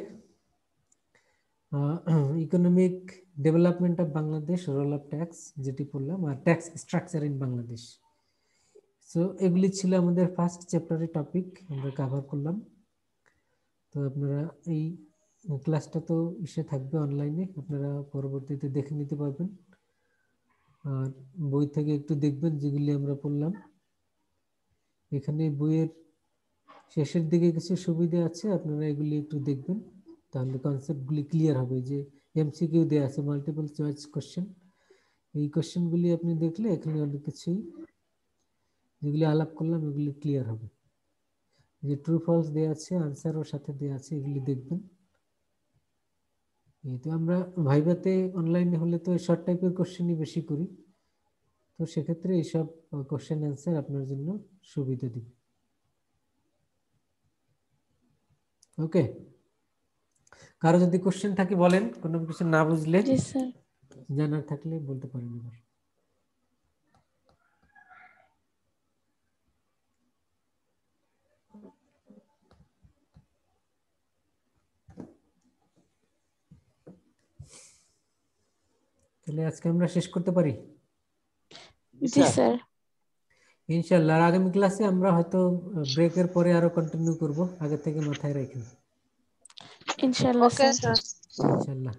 economic development of Bangladesh, role of tax যেটি পড়লাম, আর tax structure in Bangladesh. So এগুলি ছিল আমাদের ফার্স্ট চ্যাপ্টারের টপিক, আমরা কভার করলাম। তো আপনারা এই ক্লাসটা তো ইসে থাকবে অনলাইনে, আপনারা পরবর্তীতে দেখে নিতে পারবেন, আর বই থেকে একটু দেখবেন যেগুলি আমরা পড়লাম। এখানে বইয়ের শেষের দিকে কিছু সুবিধা আছে, আপনারা এগুলি একটু দেখবেন, তাহলে কনসেপ্টগুলি ক্লিয়ার হবে। যে এমসিকিউ দেয়া আছে, মাল্টিপল চয়েস কোশ্চেন, এই কোশ্চেনগুলি আপনি দেখলে এখানে অনেক কিছুই যেগুলি আলাপ করলাম এগুলি ক্লিয়ার হবে। যে ট্রু ফলস দেয়া আছে, আনসারও সাথে দেয়া আছে, এগুলি দেখবেন। তো আমরা ভাইভাতে অনলাইনে হলে তো শর্ট টাইপের কোশ্চেনই বেশি করি, তো সেক্ষেত্রে এইসব কোশ্চেন অ্যান্সার আপনার জন্য সুবিধা দিবে। ওকে, কারো যদি কোশ্চেন থাকে বলেন, কোনো কিছু না বুঝলে, জানার থাকলে বলতে পারেন এবার। তাহলে আজকে আমরা শেষ করতে পারি জি স্যার। ইনশাআল্লাহ। আর আগামী ক্লাসে আমরা হয়তো ব্রেকের পরে আরো কন্টিনিউ করব, আগে থেকে মাথায় রাখেন। ইনশাআল্লাহ ওকে স্যার। স্যার। ইনশাআল্লাহ।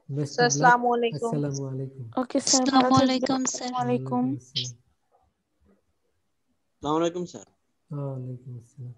Best sir of luck. আসসালামু আলাইকুম। আসসালামু আলাইকুম। ওকে স্যার, ভালো আসসালামু থাকবেন। আলাইকুম স্যার। আসসালামু আলাইকুম। ওয়ালাইকুম আসসালাম। আসসালামু আলাইকুম স্যার। ওয়ালাইকুম আসসালাম।